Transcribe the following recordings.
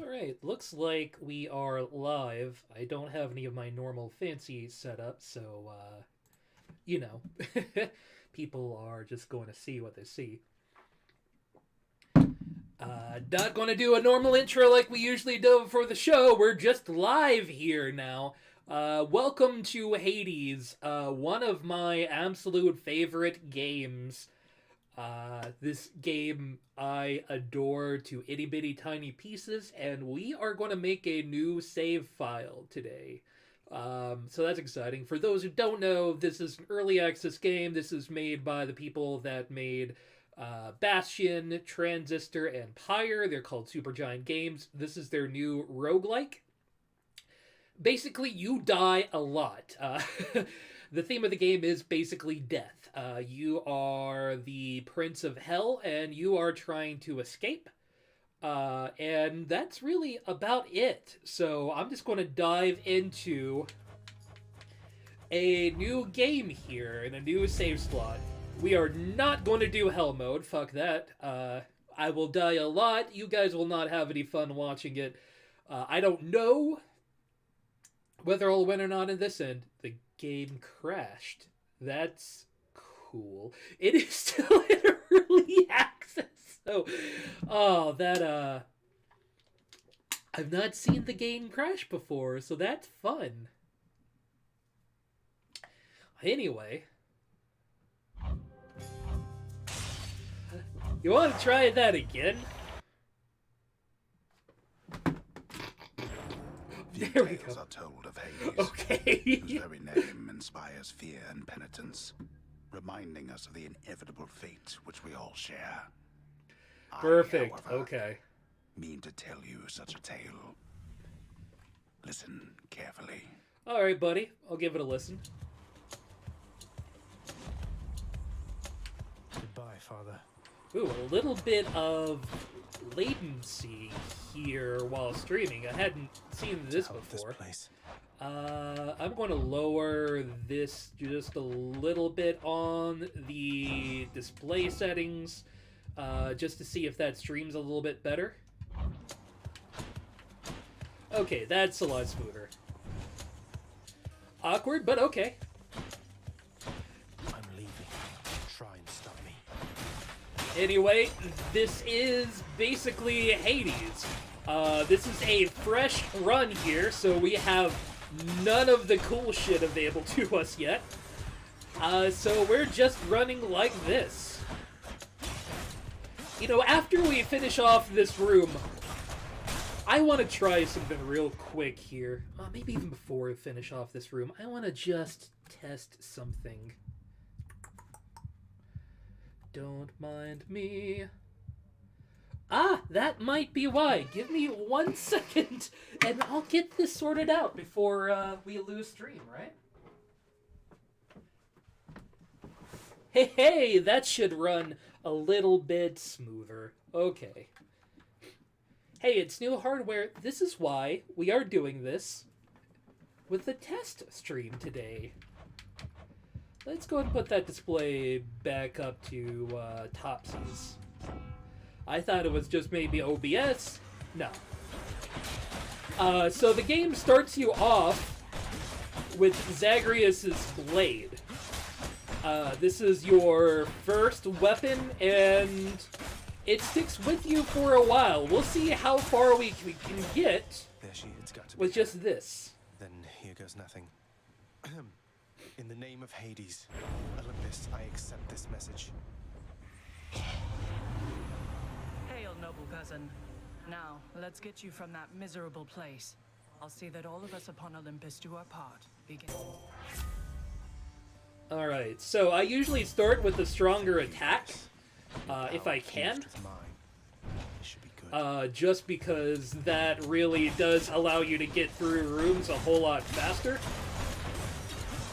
Alright, looks like we are live. I don't have any of my normal fancy setup, so, you know, people are just going to see what they see. Not going to do a normal intro like we usually do for the show. We're just live here now. Welcome to Hades, one of my absolute favorite games. This game I adore to itty bitty tiny pieces, and we are going to make a new save file today. So that's exciting. For those who don't know, this is an early access game. This is made by the people that made Bastion, Transistor, and Pyre. They're called Supergiant Games. This is their new roguelike. Basically, you die a lot. The theme of the game is basically death. You are the Prince of Hell, and you are trying to escape. And that's really about it. So I'm just going to dive into a new game here in a new save slot. We are not going to do Hell mode. Fuck that. I will die a lot. You guys will not have any fun watching it. I don't know whether I'll win or not in this end. The game crashed. That's cool. It is still in early access. So, I've not seen the game crash before, so that's fun. Anyway, you want to try that again? There we go. Are told of Hades, okay. whose very name inspires fear and penitence, reminding us of the inevitable fate which we all share. Perfect. I, however, Okay. mean to tell you such a tale. Listen carefully. All right, buddy. I'll give it a listen. Goodbye, Father. Ooh, a little bit of latency here while streaming. I hadn't seen this before. I'm going to lower this just a little bit on the display settings, just to see if that streams a little bit better. Okay, that's a lot smoother. Awkward, but okay. I'm leaving. Try and stop me. Anyway, this is basically Hades. This is a fresh run here, so we have none of the cool shit available to us yet. So we're just running like this. You know, after we finish off this room, I want to try something real quick here. Maybe even before we finish off this room, I want to just test something. Don't mind me. Ah, that might be why. Give me 1 second, and I'll get this sorted out before we lose stream, right? Hey, that should run a little bit smoother. Okay. Hey, it's new hardware. This is why we are doing this with the test stream today. Let's go ahead and put that display back up to topsies. I thought it was just maybe OBS. No. So the game starts you off with Zagreus' blade. This is your first weapon, and it sticks with you for a while. We'll see how far we can get It's got to with be. just this. Then here goes nothing. In the name of Hades, Olympus, I accept this message. Hail, noble cousin. Now, let's get you from that miserable place. I'll see that all of us upon Olympus do our part. Begin. Alright, so I usually start with the stronger attack, if I can. With mine. This should be good. Just because that really does allow you to get through rooms a whole lot faster.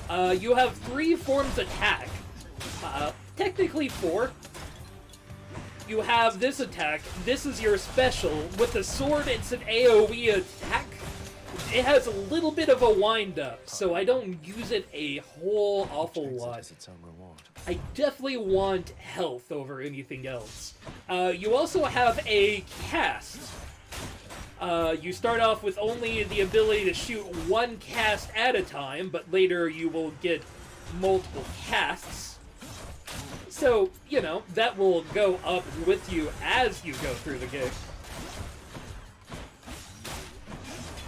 You have 3 forms attack. Technically 4. You have this attack. This is your special. With the sword, it's an AoE attack. It has a little bit of a wind-up, so I don't use it a whole awful Takes it lot. as its own reward. I definitely want health over anything else. You also have a cast. You start off with only the ability to shoot one cast at a time, but later you will get multiple casts. So, you know, that will go up with you as you go through the game.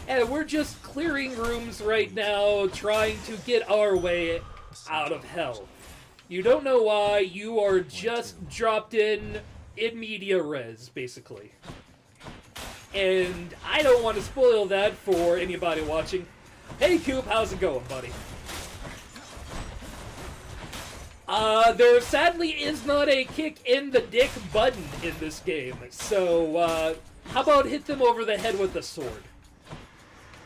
And we're just clearing rooms right now, trying to get our way out of hell. You don't know why, you are just dropped in media res, basically. And I don't want to spoil that for anybody watching. Hey Coop, how's it going, buddy? There sadly is not a kick in the dick button in this game, so how about hit them over the head with a sword?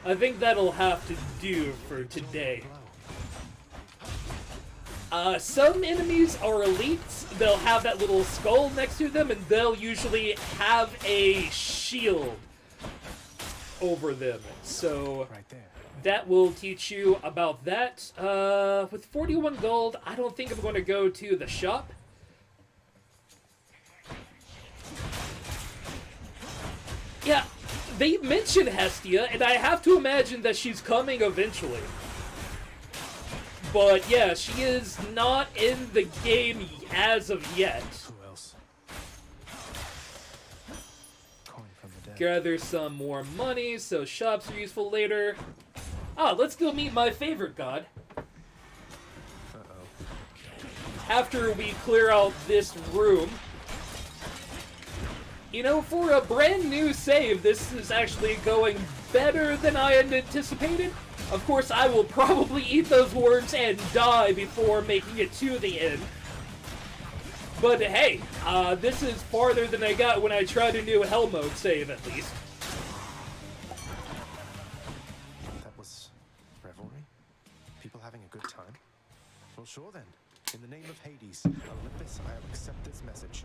I think that'll have to do for today. Some enemies are elites. They'll have that little skull next to them, and they'll usually have a shield over them. So Right there. that will teach you about that. With 41 gold, I don't think I'm going to go to the shop. Yeah, they mention Hestia, and I have to imagine that she's coming eventually. But yeah, she is not in the game as of yet. Who else? Coin from the dead. Gather some more money, so shops are useful later. Ah, let's go meet my favorite god. Uh-oh. After we clear out this room. You know, for a brand new save, this is actually going better than I had anticipated. Of course, I will probably eat those words and die before making it to the end. But hey, this is farther than I got when I tried a new Hell mode save, at least. That was revelry? People having a good time? Well, sure then. In the name of Hades, Olympus, I'll accept this message.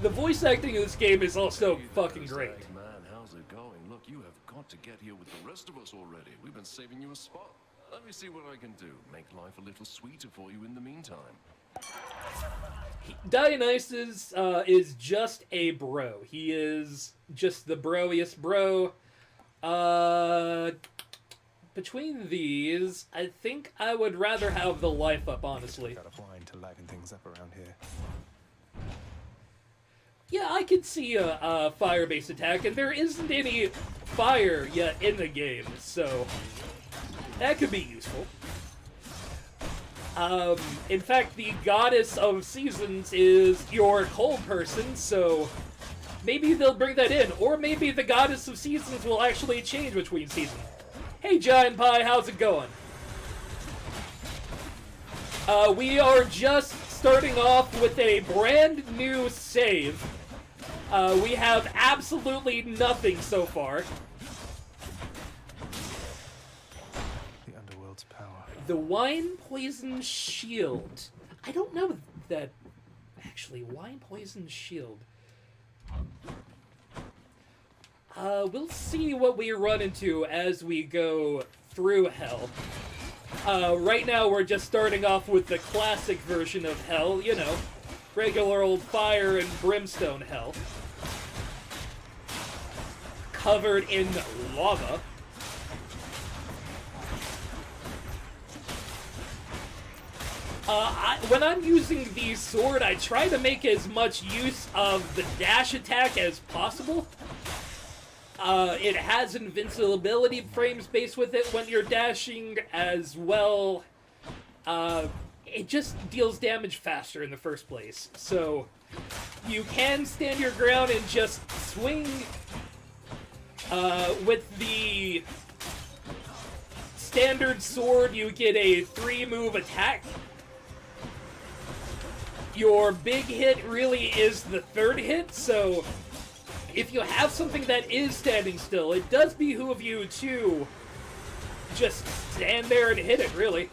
The voice acting in this game is also fucking great. Man, how's it going? Look, you have got to get here with the rest of us already. We've been saving you a spot. Let me see what I can do. Make life a little sweeter for you in the meantime. Dionysus is just a bro. He is just the broiest bro. Between these, I think I would rather have the life up, honestly. Got a wine to liven things up around here. Yeah, I could see a fire-based attack, and there isn't any fire yet in the game, so that could be useful. In fact, the goddess of seasons is your cold person, so maybe they'll bring that in, or maybe the goddess of seasons will actually change between seasons. Hey, Giant Pie, how's it going? We are just starting off with a brand new save. We have absolutely nothing so far. The underworld's power. The Wine Poison Shield. I don't know that... Actually, Wine Poison Shield. We'll see what we run into as we go through Hell. Right now we're just starting off with the classic version of Hell, you know, regular old fire and brimstone Hell. Covered in lava. When I'm using the sword, I try to make as much use of the dash attack as possible. It has invincibility frame space with it when you're dashing as well. It just deals damage faster in the first place. So you can stand your ground and just swing with the standard sword. You get a 3-move attack. Your big hit really is the third hit, so if you have something that is standing still, it does behoove you to just stand there and hit it, really.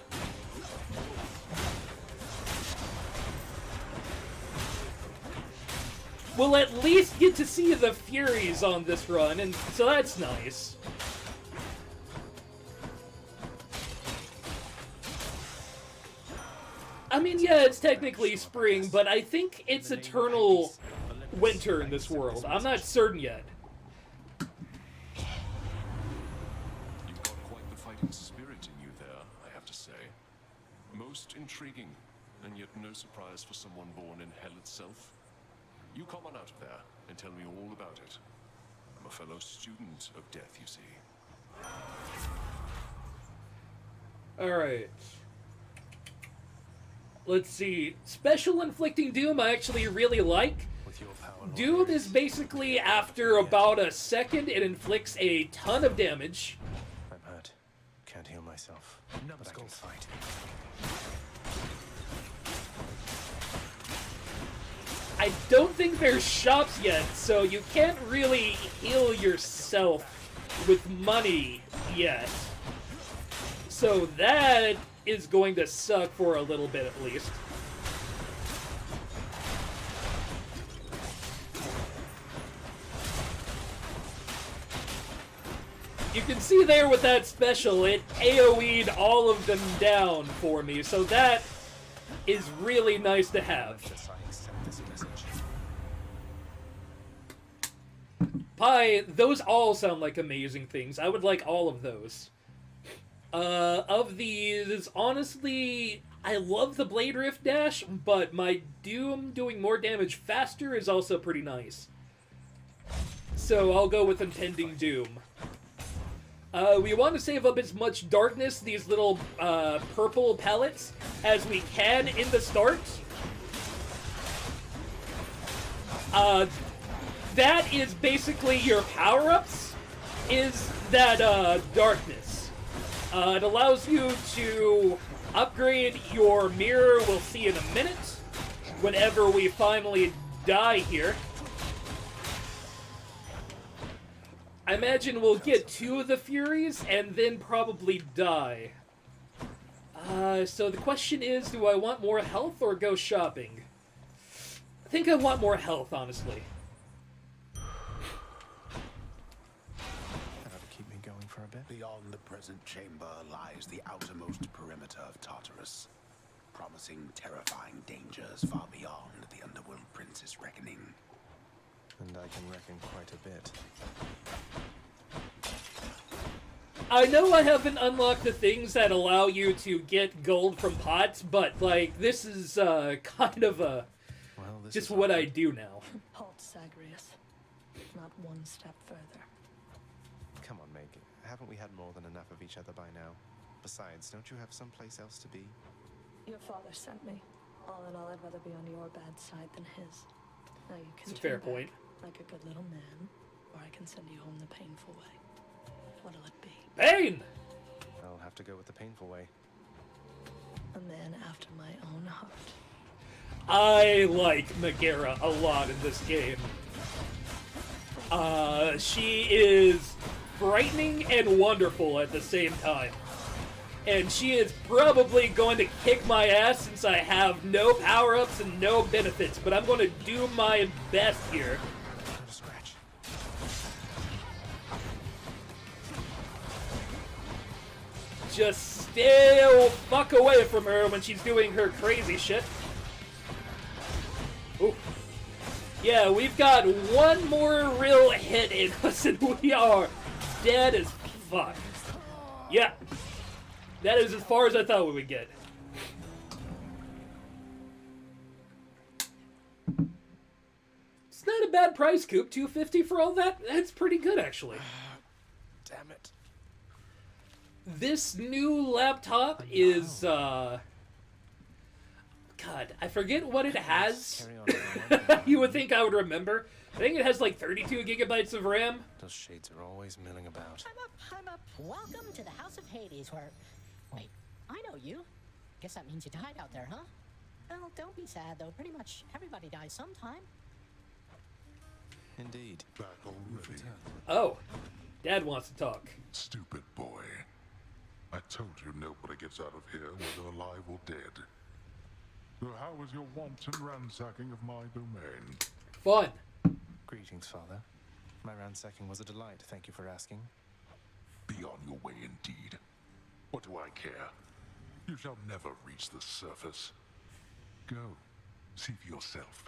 We'll at least get to see the Furies on this run, and so that's nice. I mean, yeah, it's technically spring, but I think it's eternal winter in this world. I'm not certain yet. certain spirit in you there, I have to say. Most intriguing, and yet no surprise for someone born in hell itself. You come on out of there and tell me all about it. I'm a fellow student of death, you see. Alright. Let's see. Special Inflicting Doom I actually really like. With your power, Lord Doom Hades, is basically, after about a second, it inflicts a ton of damage. I'm hurt. Can't heal myself. But I can fight. I don't think there's shops yet, so you can't really heal yourself with money yet. So that is going to suck for a little bit at least. You can see there with that special, it AoE'd all of them down for me, so that is really nice to have. Olympus, I accept this message. Pie, those all sound like amazing things. I would like all of those. Of these, honestly, I love the Blade Rift dash, but my Doom doing more damage faster is also pretty nice. So I'll go with Impending Doom. We want to save up as much darkness, these little purple pellets, as we can in the start. That is basically your power-ups, is that darkness. It allows you to upgrade your mirror, we'll see in a minute, whenever we finally die here. I imagine we'll get 2 of the Furies, and then probably die. So the question is, do I want more health or go shopping? I think I want more health, honestly. That'll keep me going for a bit. Beyond the present chamber lies the outermost perimeter of Tartarus, promising terrifying dangers far beyond the Underworld Prince's reckoning. And I can reckon quite a bit. I know I haven't unlocked the things that allow you to get gold from pots, but, like, this is, kind of a... Well, this just is what I awkward. do now. Halt, Zagreus. Not one step further. Come on, Meg. Haven't we had more than enough of each other by now? Besides, don't you have someplace else to be? Your father sent me. All in all, I'd rather be on your bad side than his. Now you can It's a turn fair back point. like a good little man, or I can send you home the painful way. What'll it be? Pain! I'll have to go with the painful way. A man after my own heart. I like Megara a lot in this game. She is frightening and wonderful at the same time. And she is probably going to kick my ass since I have no power-ups and no benefits, but I'm going to do my best here. Not a scratch. Just stay the fuck away from her when she's doing her crazy shit. Ooh. Yeah, we've got one more real hit in us and we are dead as fuck. Yeah. That is as far as I thought we would get. It's not a bad price, Coop. $250 for all that? That's pretty good, actually. Damn it. This new laptop is, God, I forget what it has. Carry on, everyone. You would think I would remember. I think it has like 32 gigabytes of RAM. Those shades are always milling about. I'm up. Welcome to the House of Hades, where... Wait, I know you. Guess that means you died out there, huh? Well, don't be sad, though. Pretty much everybody dies sometime. Indeed. Back already? Oh, Dad wants to talk. Stupid boy. I told you nobody gets out of here, whether alive or dead. So how was your wanton ransacking of my domain? Fun. Greetings, Father. My ransacking was a delight. Thank you for asking. Be on your way indeed. What do I care? You shall never reach the surface. Go. See for yourself.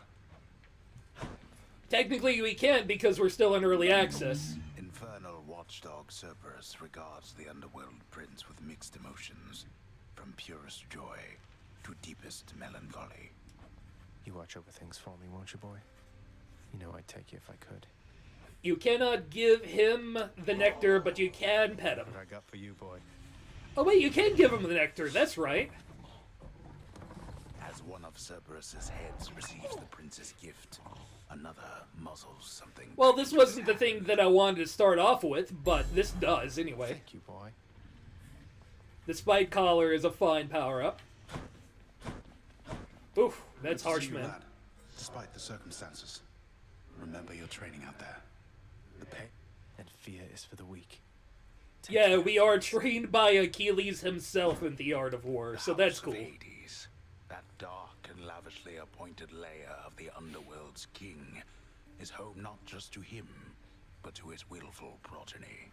Technically, we can't because we're still in early access. Infernal watchdog Cerberus regards the Underworld Prince with mixed emotions, from purest joy to deepest melancholy. You watch over things for me, won't you, boy? You know I'd take you if I could. You cannot give him the nectar, but you can pet him. What I got for you, boy? Oh wait, you can give him the nectar, that's right. As one of Cerberus's heads receives the prince's gift, another muzzles something. Well, this wasn't the thing that I wanted to start off with, but this does anyway. Thank you, boy. The spike collar is a fine power-up. Oof, that's Good to harsh, see you, man. lad. Despite the circumstances, remember your training out there. The pain And fear is for the weak. Yeah, we are trained by Achilles himself in the art of war, so that's cool. Hades, that dark and lavishly appointed lair of the Underworld's king, is home not just to him, but to his willful progeny.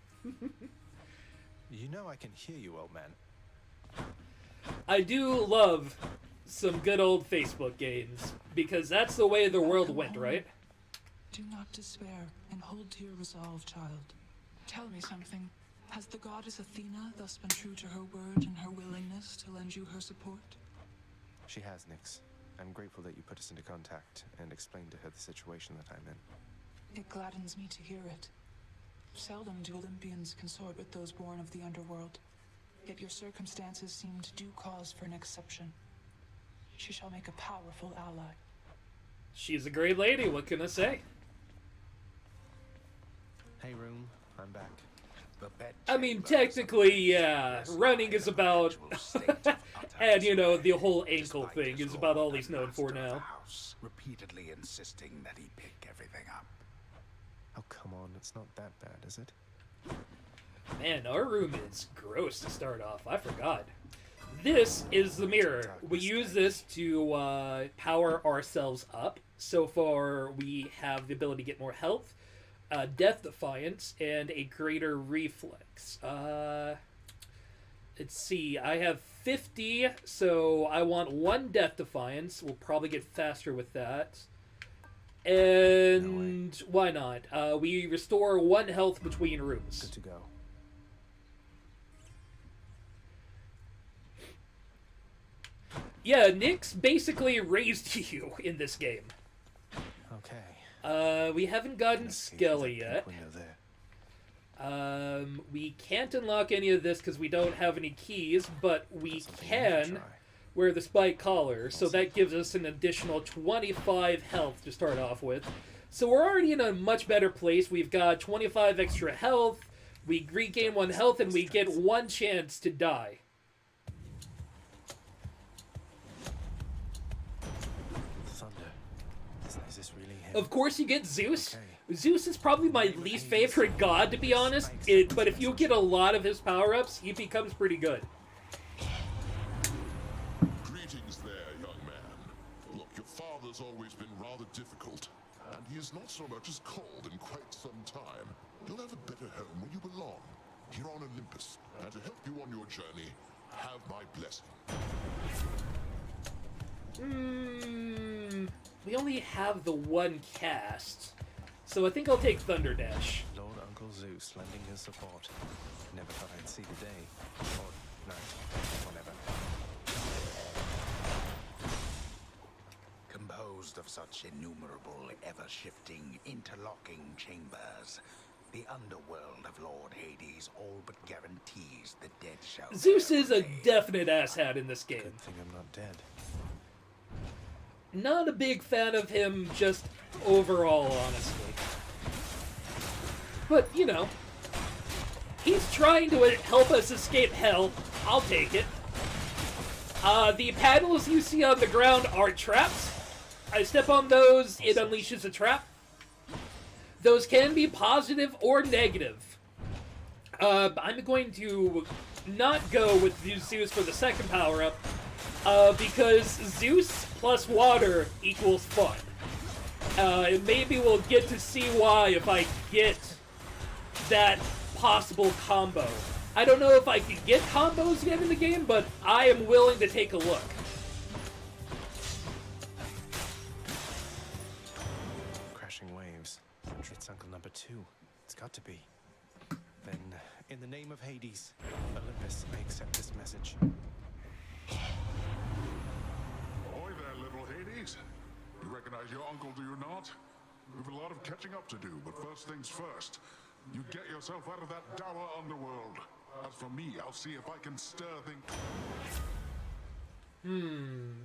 You know I can hear you, old man. I do love some good old Facebook games, because that's the way the world went, right? Do not despair, and hold to your resolve, child. Tell me something. Has the goddess Athena thus been true to her word and her willingness to lend you her support? She has, Nyx. I'm grateful that you put us into contact and explained to her the situation that I'm in. It gladdens me to hear it. Seldom do Olympians consort with those born of the underworld, yet your circumstances seemed due cause for an exception. She shall make a powerful ally. She's a great lady, what can I say? Hey, room. I'm back. The bed I mean, chamber technically, yeah, is a running is about... perpetual state of utter and, you know, the isolation, whole ankle despite thing his is about role all he's as known for master of now. the house, repeatedly insisting that he pick everything up. Oh, come on. It's not that bad, is it? Man, our room is gross to start off. I forgot. This is the mirror. We use this to power ourselves up. So far, we have the ability to get more health, death defiance, and a greater reflex. Let's see. I have 50, so I want 1 death defiance. We'll probably get faster with that. And why not? We restore 1 health between rooms. Good to go. Yeah, Nyx basically raised you in this game. Okay. We haven't gotten Let's see, Skelly there's yet. that pink window there. We can't unlock any of this because we don't have any keys, but we Got something new to can try. wear the spike collar, so that gives us an additional 25 health to start off with. So we're already in a much better place. We've got 25 extra health, we regain 1 health, and we get 1 chance to die. Thunder. Is this really him? Of course, you get Zeus. Okay. Zeus is probably my least favorite god, to be honest. But if you get a lot of his power-ups, he becomes pretty good. Greetings there, young man. Look, your father's always been rather difficult, and he is not so much as called in quite some time. You'll have a better home where you belong, here on Olympus. And to help you on your journey, have my blessing. We only have the 1 cast, so I think I'll take Thunder Dash. Lord Uncle Zeus lending his support. Never thought I'd see the day. Or night. Whatever. Composed of such innumerable, ever-shifting, interlocking chambers, the underworld of Lord Hades all but guarantees the dead shall... Zeus is a perish. definite asshat in this game. Good thing I'm not dead. Not a big fan of him, just overall, honestly. But, you know, he's trying to help us escape hell. I'll take it. The panels you see on the ground are traps. I step on those, it unleashes a trap. Those can be positive or negative. I'm going to not go with Zeus for the second power-up, because Zeus plus water equals fun. And maybe we'll get to see why if I get that possible combo. I don't know if I can get combos yet in the game, but I am willing to take a look. Crashing waves. It's Uncle number 2. It's got to be. Then, in the name of Hades, Olympus, I accept this message. Ahoy there, little Hades. You recognize your uncle, do you not? We've a lot of catching up to do, but first things first. You get yourself out of that dour underworld. As for me, I'll see if I can stir things.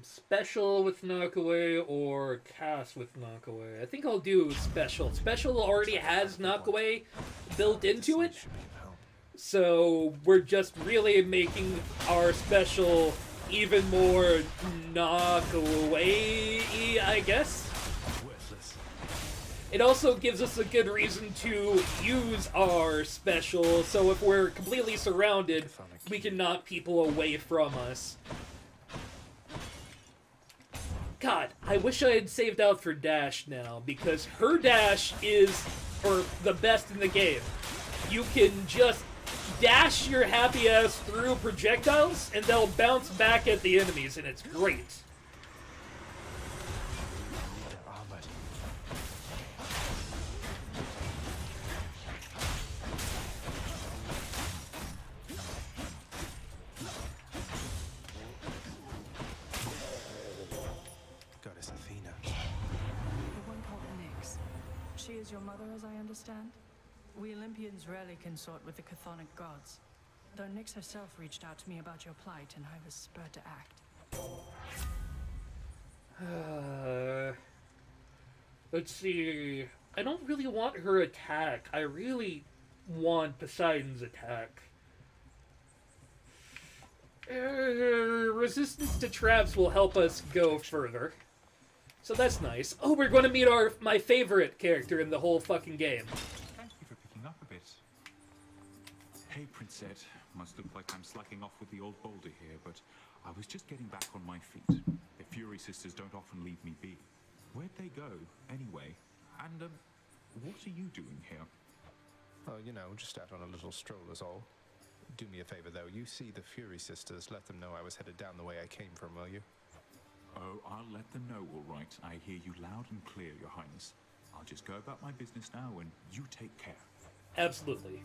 Special with Knockaway or cast with Knockaway? I think I'll do special. Special already has Knockaway built into it, so we're just really making our special even more Knockaway-y, I guess. It also gives us a good reason to use our special, so if we're completely surrounded, we can knock people away from us. God, I wish I had saved out for dash now, because her dash is the best in the game. You can just dash your happy ass through projectiles, and they'll bounce back at the enemies, and it's great. Goddess Athena. The one called Nyx. She is your mother, as I understand? We Olympians rarely consort with the chthonic gods. Though Nyx herself reached out to me about your plight, and I was spurred to act. Let's see. I don't really want her attack. I really want Poseidon's attack. Resistance to traps will help us go further. So that's nice. Oh, we're going to meet my favorite character in the whole fucking game. Thank you for picking up a bit. Hey, Princette. Must look like I'm slacking off with the old boulder here, but I was just getting back on my feet. The Fury Sisters don't often leave me be. Where'd they go, anyway? And, what are you doing here? Oh, you know, just out on a little stroll is all. Do me a favor, though. You see the Fury Sisters, let them know I was headed down the way I came from, will you? Oh, I'll let them know, all right. I hear you loud and clear, Your Highness. I'll just go about my business now, and you take care. Absolutely.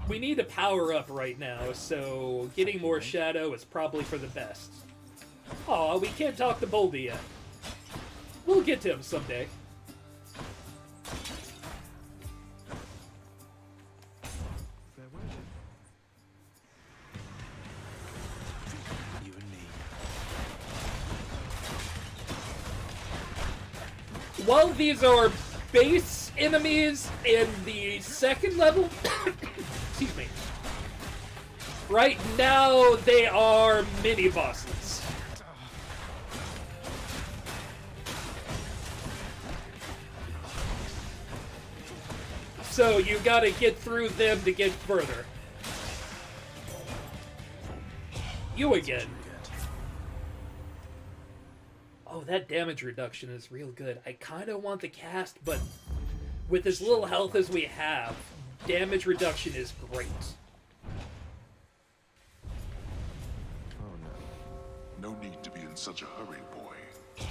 We need a power up right now, so getting more shadow is probably for the best. Aw, we can't talk to Boldy yet. We'll get to him someday. You and me. While these are base enemies in the second level, excuse me, right now they are mini bosses. So you gotta get through them to get further. You again. Oh, that damage reduction is real good. I kind of want the cast, but with as little health as we have, damage reduction is great. Oh, no. No need to be in such a hurry, boy.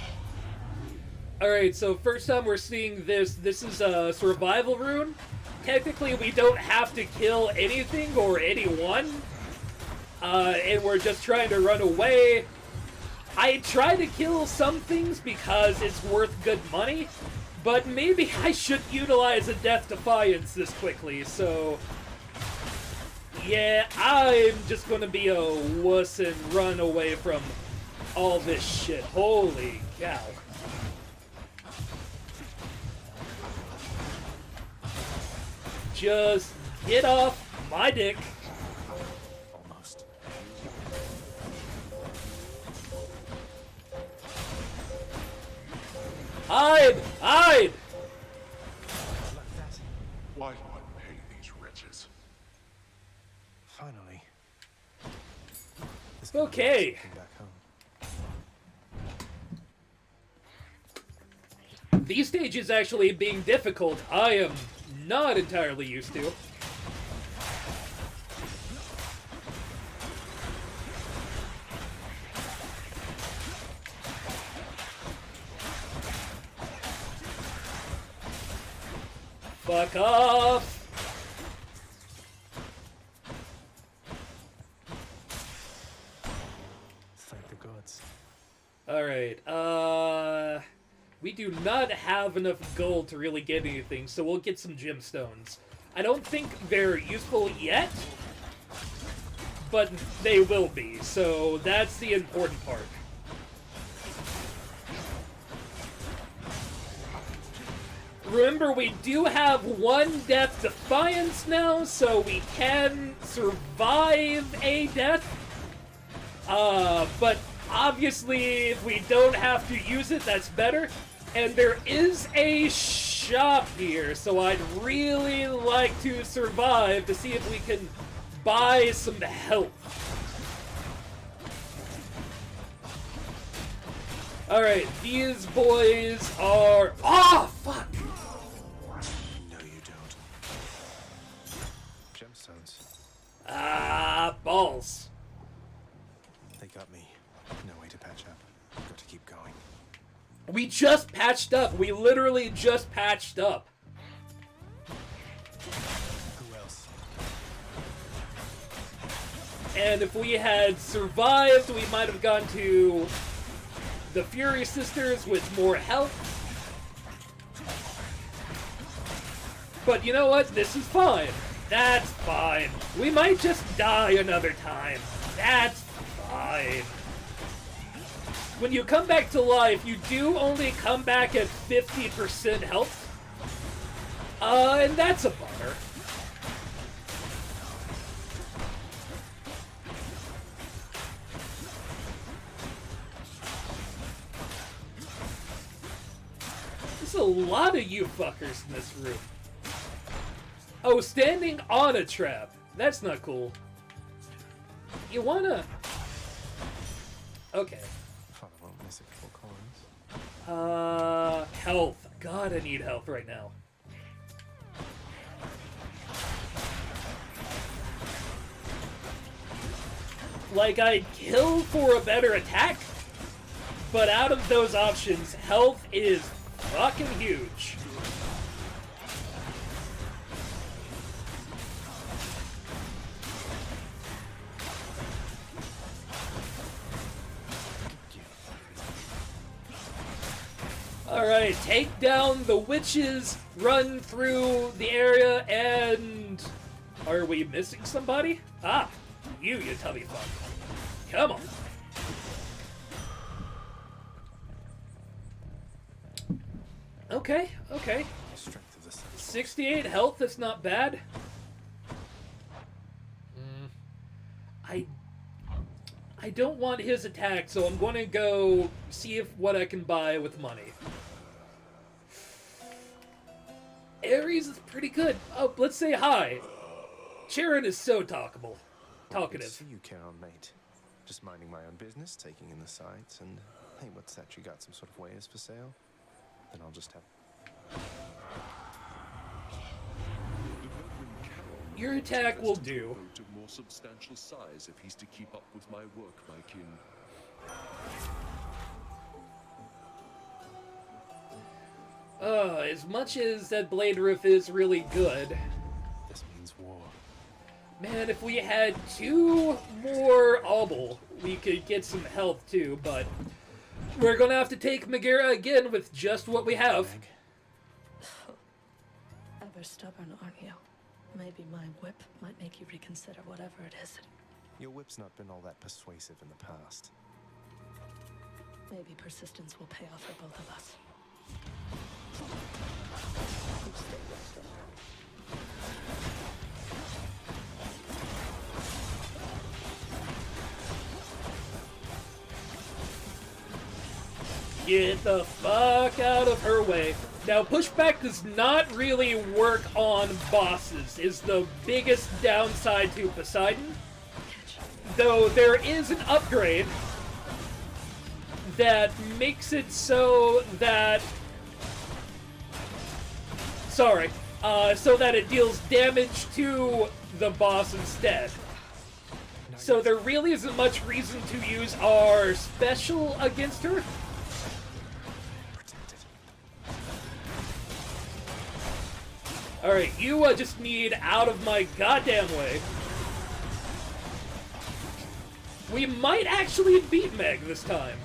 Alright, so first time we're seeing this. This is a survival rune. Technically, we don't have to kill anything or anyone. And we're just trying to run away. I try to kill some things because it's worth good money, but maybe I should utilize a Death Defiance this quickly, so... Yeah, I'm just gonna be a wuss and run away from all this shit. Holy cow. Just get off my dick. Almost. Hide! Hide! Like that. Why do I pay these wretches? Finally. This Okay. can be back home. These stages actually being difficult, I am not entirely used to. Fuck off! Thank the gods. Alright, we do not have enough gold to really get anything, so we'll get some gemstones. I don't think they're useful yet, but they will be, so that's the important part. Remember, we do have one death defiance now, so we can survive a death. But obviously, if we don't have to use it, that's better. And there is a shop here, so I'd really like to survive to see if we can buy some health. Alright, these boys are... Oh, fuck! No, you don't. Gemstones. Ah, balls. They got me. No way to patch up. Got to keep going. We just patched up. We literally just patched up. Who else? And if we had survived, we might have gone to the Fury Sisters with more health. But you know what? This is fine. That's fine. We might just die another time. That's fine. When you come back to life, you do only come back at 50% health. And that's a bummer. There's a lot of you fuckers in this room. Oh, standing on a trap. That's not cool. You wanna... Okay. Father won't miss a couple coins. Health. God, I need health right now. Like, I'd kill for a better attack, but out of those options, health is fucking huge. Alright, take down the witches, run through the area, and... Are we missing somebody? Ah, you tubby fuck. Come on. Okay, okay. Strength of the sun. 68 health, that's not bad. I don't want his attack, so I'm going to go see what I can buy with money. Ares is pretty good. Oh, let's say hi. Charon is so talkable. Talkative. See you, Charon, mate. Just minding my own business, taking in the sights, and hey, what's that? You got some sort of wares for sale? Then I'll just have... Your attack will do. To more substantial size if he's to keep up with my work, my kin. As much as that blade roof is really good, This means war. man, if we had 2 more obol, we could get some health too, but we're gonna have to take Megara again with just what we have. Ever stubborn, aren't you? Maybe my whip might make you reconsider whatever it is. Your whip's not been all that persuasive in the past. Maybe persistence will pay off for both of us. Get the fuck out of her way. Now, pushback does not really work on bosses, is the biggest downside to Poseidon. Though there is an upgrade that makes it so that... Sorry. So that it deals damage to the boss instead. So there really isn't much reason to use our special against her. Alright, you just need out of my goddamn way. We might actually beat Meg this time.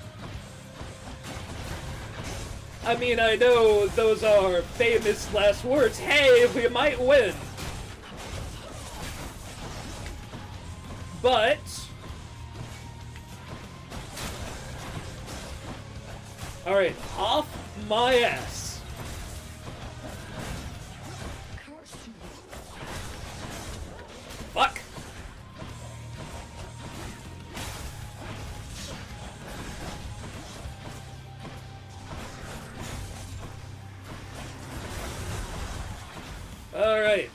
I mean, I know those are famous last words. Hey, we might win. But... Alright, off my ass. Fuck. Alright.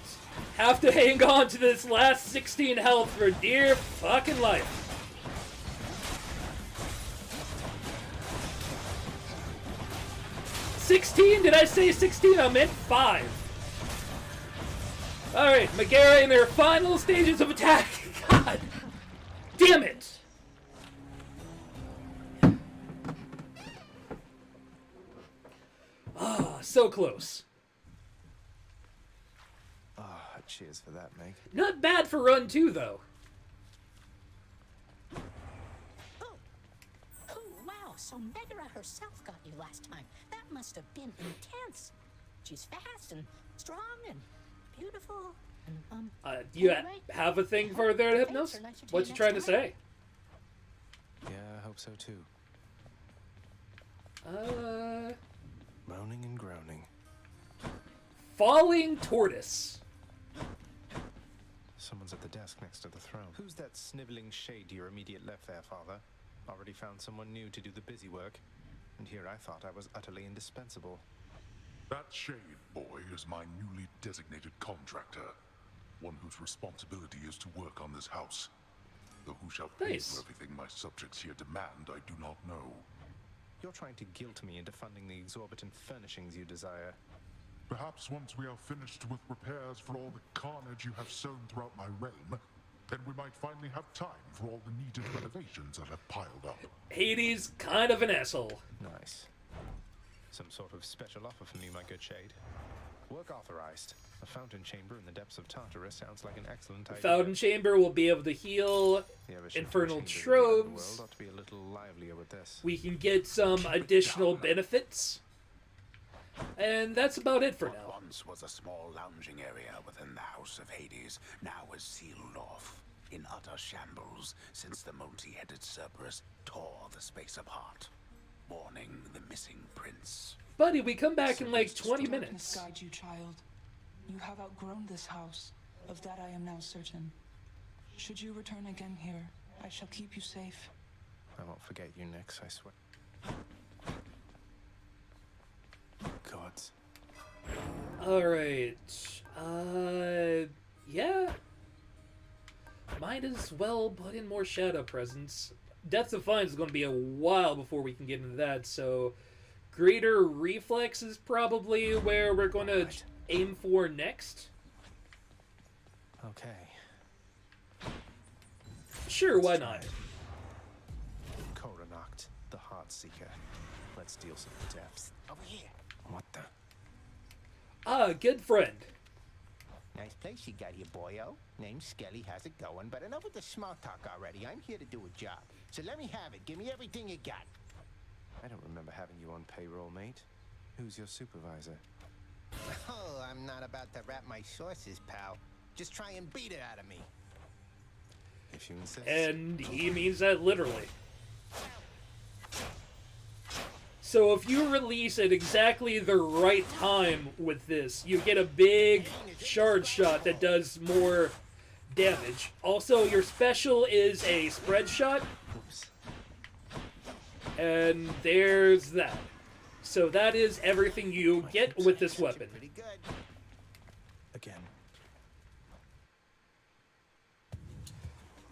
Have to hang on to this last 16 health for dear fucking life. Did I say 16? I meant 5. Alright, Megara in their final stages of attack. God damn it! Ah, so close. Ah, cheers for that, Meg. Not bad for run 2, though. Oh, wow, so Megara herself got you last time. That must have been intense. She's fast and strong and beautiful and, Do you anyway, have a thing for their thanks Hypnos? for nice to What do you next trying to time. say? Yeah, I hope so too. Moaning and groaning. Falling Tortoise. Someone's at the desk next to the throne. Who's that sniveling shade to your immediate left there, Father? Already found someone new to do the busy work. And here I thought I was utterly indispensable. That shade boy is my newly designated contractor. One whose responsibility is to work on this house. Though who shall pay Nice. for everything my subjects here demand, I do not know. You're trying to guilt me into funding the exorbitant furnishings you desire. Perhaps once we are finished with repairs for all the carnage you have sown throughout my realm, then we might finally have time for all the needed renovations that have piled up. Hades, kind of an asshole. Nice. Some sort of special offer for me, my good shade. Work authorized. A fountain chamber in the depths of Tartarus sounds like an excellent The idea. Fountain Chamber will be able to heal The ever-shifting infernal chamber in the troves. underworld ought to be a little livelier with this. We can get some additional benefits. And that's about it for What now. once was a small lounging area within the House of Hades now is sealed off, in utter shambles, since the multi-headed Cerberus tore the space apart, warning the missing prince. Buddy, we come back in like 20 Darkness minutes. guide you, child. You have outgrown this house. Of that I am now certain. Should you return again here, I shall keep you safe. I won't forget you, Nyx, I swear. Gods. Alright. Yeah. Might as well put in more shadow presence. Death Defiance is going to be a while before we can get into that, so Greater Reflex is probably where we're going to aim for next. Okay. Sure, why not? Coronacht, the Heartseeker. Let's deal some depth. Over here. What the? Ah, good friend. Nice place you got here, boyo. Name's Skelly. How's it going? But enough with the small talk already. I'm here to do a job. So let me have it. Give me everything you got. I don't remember having you on payroll, mate. Who's your supervisor? Oh, I'm not about to wrap my sources, pal. Just try and beat it out of me. If you insist. And he means that literally. So if you release at exactly the right time with this, you get a big shard shot that does more damage. Also, your special is a spread shot. And there's that. So that is everything you get with this weapon. Pretty good. Again.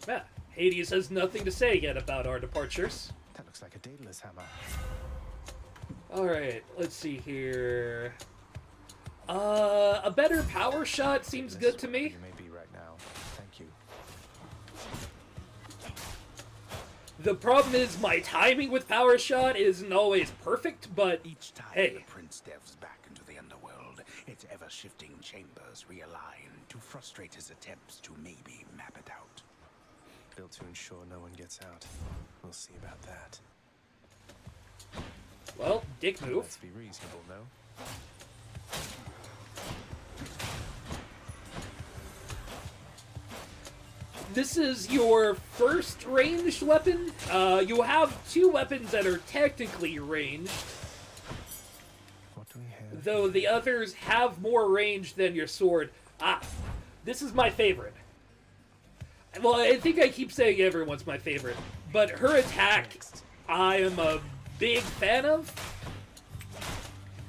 Yeah, Hades has nothing to say yet about our departures. That looks like a Daedalus hammer. Alright, let's see here. A better power shot seems good to me. You may be right now. Thank you. The problem is my timing with power shot isn't always perfect, but Each time hey. the prince delves back into the underworld, it its ever-shifting chambers realign to frustrate his attempts to maybe map it out. Built to ensure no one gets out. We'll see about that. Well, dick move. Let's be reasonable, no? This is your first ranged weapon. You have 2 weapons that are technically ranged, What do we have? though the others have more range than your sword. This is my favorite. Well, I think I keep saying everyone's my favorite, but her attack I am a big fan of.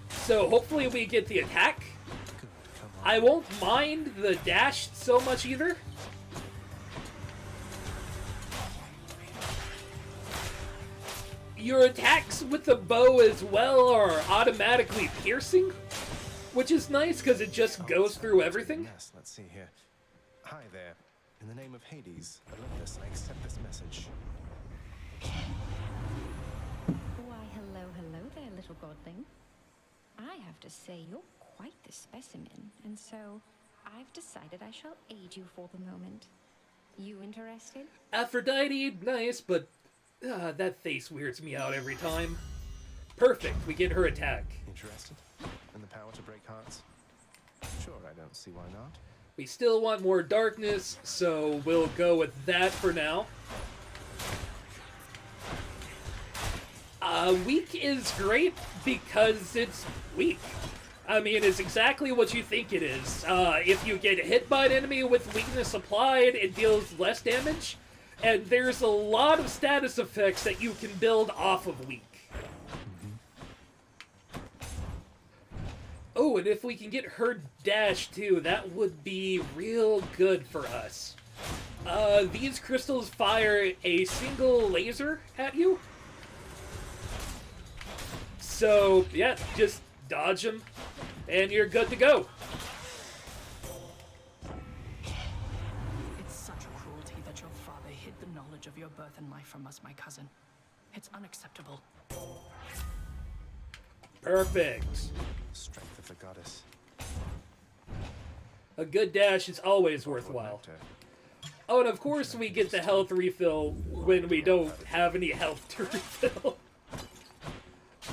So hopefully we get the attack. Good, come on. I won't mind the dash so much either. Your attacks with the bow as well are automatically piercing, which is nice because it just goes through everything. Yes, let's see here. Hi there. In the name of Hades, Olympus, I accept this message. Why, hello, hello there, little godling. I have to say, you're quite the specimen, and so I've decided I shall aid you for the moment. You interested? Aphrodite, nice, but that face weirds me out every time. Perfect, we get her attack. Interested? In the power to break hearts? Sure, I don't see why not. We still want more darkness, so we'll go with that for now. Weak is great because it's weak. I mean, it's exactly what you think it is. If you get hit by an enemy with weakness applied, it deals less damage. And there's a lot of status effects that you can build off of weak. Oh, and if we can get her dash too, that would be real good for us. These crystals fire a single laser at you. So, yeah, just dodge them, and you're good to go. It's such cruelty that your father hid the knowledge of your birth and life from us, my cousin. It's unacceptable. Perfect. Strength of the goddess. A good dash is always worthwhile. Oh, and of course we get the health refill when we don't have any health to refill.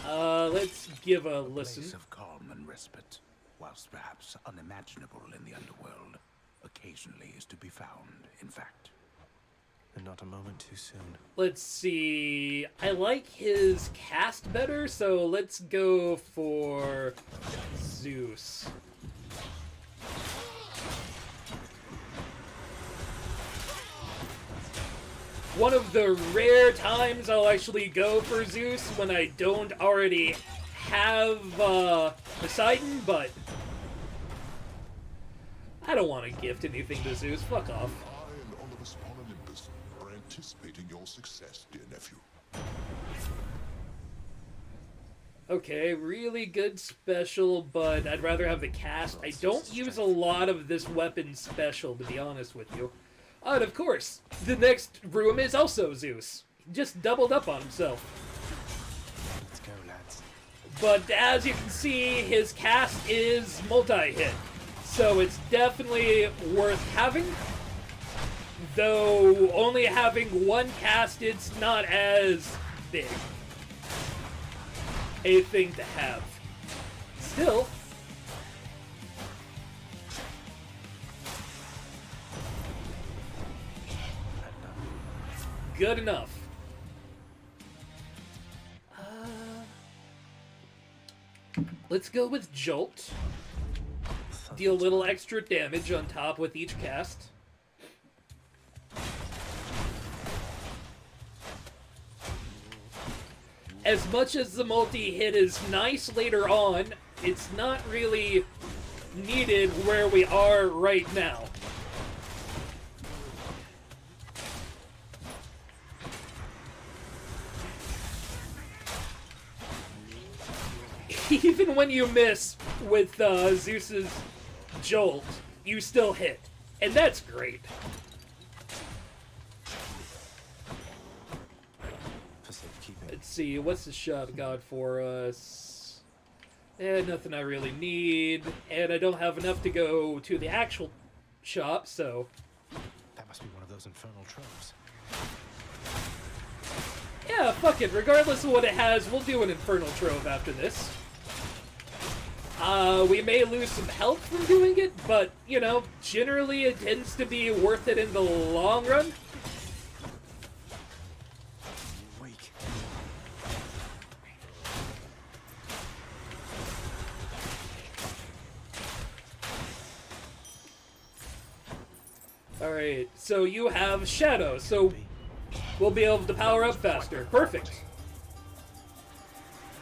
Let's give a listen. Place of calm and respite, whilst perhaps unimaginable in the underworld, occasionally is to be found, in fact. And not a moment too soon. Let's see. I like his cast better, so let's go for Zeus. One of the rare times I'll actually go for Zeus when I don't already have Poseidon, but I don't want to gift anything to Zeus. Fuck off. I and Olympus upon Olympus are anticipating your success, dear nephew. Okay, really good special, but I'd rather have the cast. I don't use a lot of this weapon special, to be honest with you. And of course, the next room is also Zeus. He just doubled up on himself. Let's go, lads. But as you can see, his cast is multi-hit. So it's definitely worth having. Though only having one cast, it's not as big a thing to have. Still, good enough. Let's go with Jolt. Deal a little extra damage on top with each cast. As much as the multi-hit is nice later on, it's not really needed where we are right now. Even when you miss with Zeus's Jolt, you still hit. And that's great. For safekeeping. Let's see, what's the shot god for us? Nothing I really need, and I don't have enough to go to the actual shop, so... That must be one of those infernal troves. Yeah, fuck it. Regardless of what it has, we'll do an Infernal Trove after this. We may lose some health from doing it, but, you know, generally it tends to be worth it in the long run. Weak. Alright, so you have Shadow, so we'll be able to power up faster. Perfect.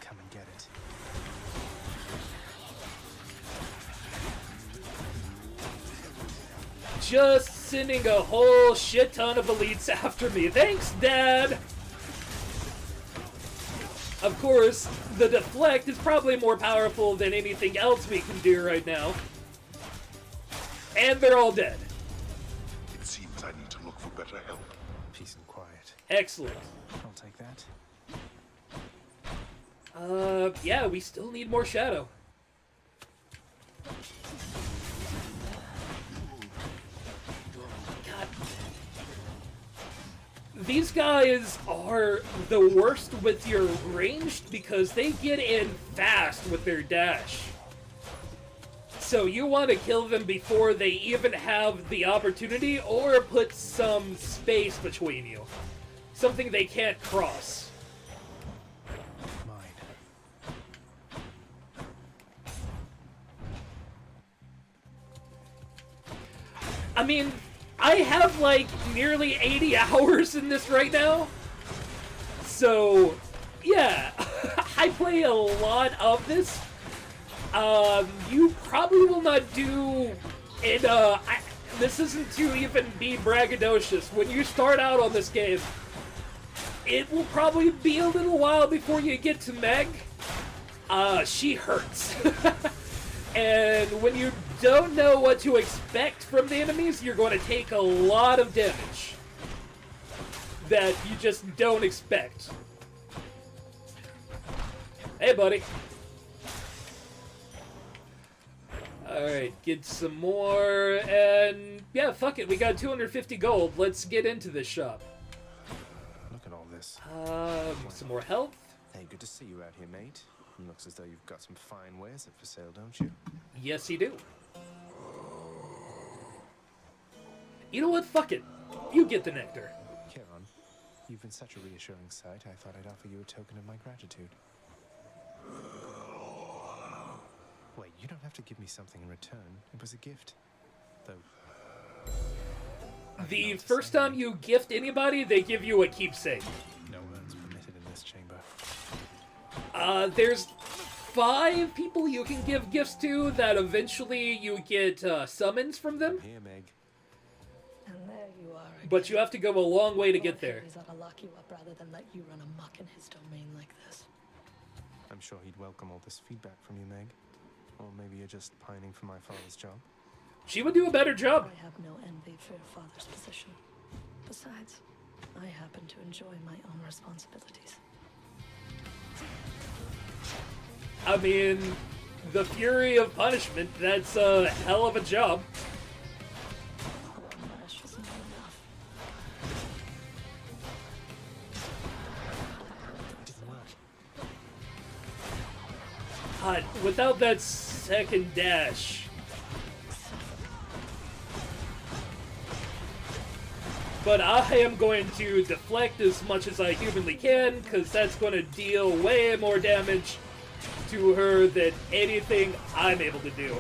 Come and get it. Just sending a whole shit ton of elites after me. Thanks, Dad! Of course, the deflect is probably more powerful than anything else we can do right now. And they're all dead. It seems I need to look for better help. Peace and quiet. Excellent. I'll take that. Yeah, we still need more Shadow. God. These guys are the worst with your ranged because they get in fast with their dash. So you want to kill them before they even have the opportunity, or put some space between you. Something they can't cross. I mean, I have like nearly 80 hours in this right now. So, yeah, I play a lot of this. You probably will not do it, this isn't to even be braggadocious. When you start out on this game, it will probably be a little while before you get to Meg. She hurts. And when you don't know what to expect from the enemies, you're going to take a lot of damage that you just don't expect. Hey, buddy. Alright, get some more, and yeah, fuck it, we got 250 gold. Let's get into this shop. Look at all this. Some more health. Hey, good to see you out here, mate. Looks as though you've got some fine wares up for sale, don't you? Yes, you do. You know what? Fuck it. You get the nectar. Charon, you've been such a reassuring sight, I thought I'd offer you a token of my gratitude. Wait, you don't have to give me something in return. It was a gift. Though... The first time you gift anybody, they give you a keepsake. No urns permitted in this chamber. There's 5 people you can give gifts to that eventually you get summons from them. Here, Meg. And there you are again. But you have to go a long way to get there. He's ought to lock you up rather than let you run amok in his domain like this. I'm sure he'd welcome all this feedback from you, Meg. Or maybe you're just pining for my father's job. She would do a better job. I have no envy for your father's position. Besides, I happen to enjoy my own responsibilities. I mean, the fury of punishment, that's a hell of a job. That's just not enough. It didn't work. God, without that second dash. But I am going to deflect as much as I humanly can, because that's going to deal way more damage to her than anything I'm able to do.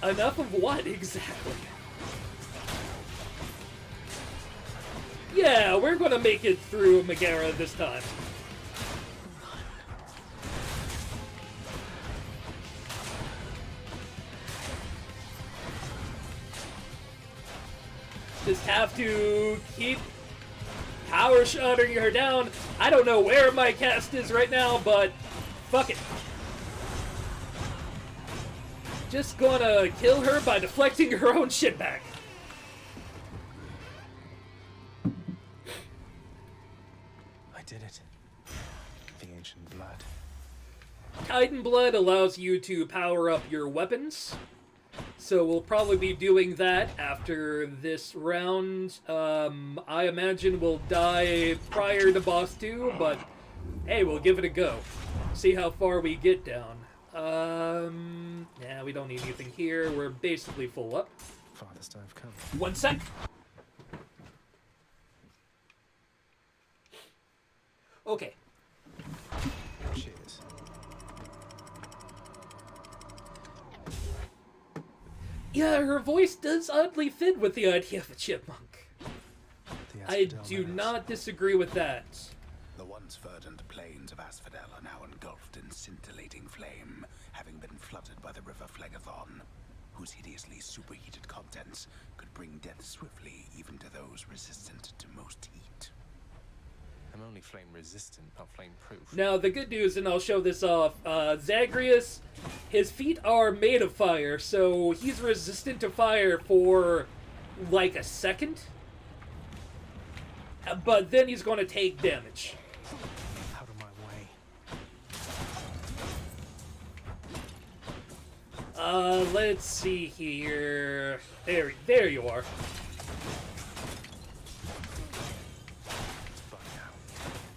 Enough of what, exactly? Yeah, we're gonna make it through Megara this time. Just have to keep power shutting her down. I don't know where my cast is right now, but Fuck it. Just gonna kill her by deflecting her own shit back. I did it. The ancient blood. Titan Blood allows you to power up your weapons. So we'll probably be doing that after this round. I imagine we'll die prior to boss 2, but hey, we'll give it a go. See how far we get down. Yeah, we don't need anything here. We're basically full up. Farthest I've come. 1 sec. Okay. Cheers. Yeah, her voice does oddly fit with the idea of a chipmunk. I do not disagree with that. The once verdant plains of Asphodel are now engulfed in scintillating flame, having been flooded by the river Phlegethon, whose hideously superheated contents could bring death swiftly even to those resistant to most heat. I'm only flame resistant, not flame proof. Now, the good news, and I'll show this off, Zagreus, his feet are made of fire, so he's resistant to fire for like a second. But then he's going to take damage. Out of my way. Let's see here. There you are.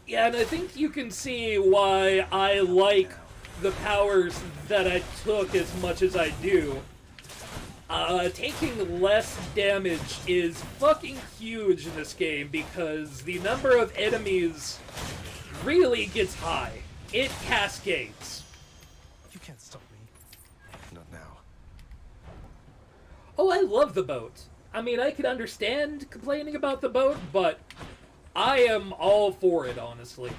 Yeah, and I think you can see why I like the powers that I took as much as I do. Taking less damage is fucking huge in this game because the number of enemies really gets high. It cascades. You can't stop me. Not now. Oh, I love the boat. I mean, I could understand complaining about the boat, but I am all for it, honestly.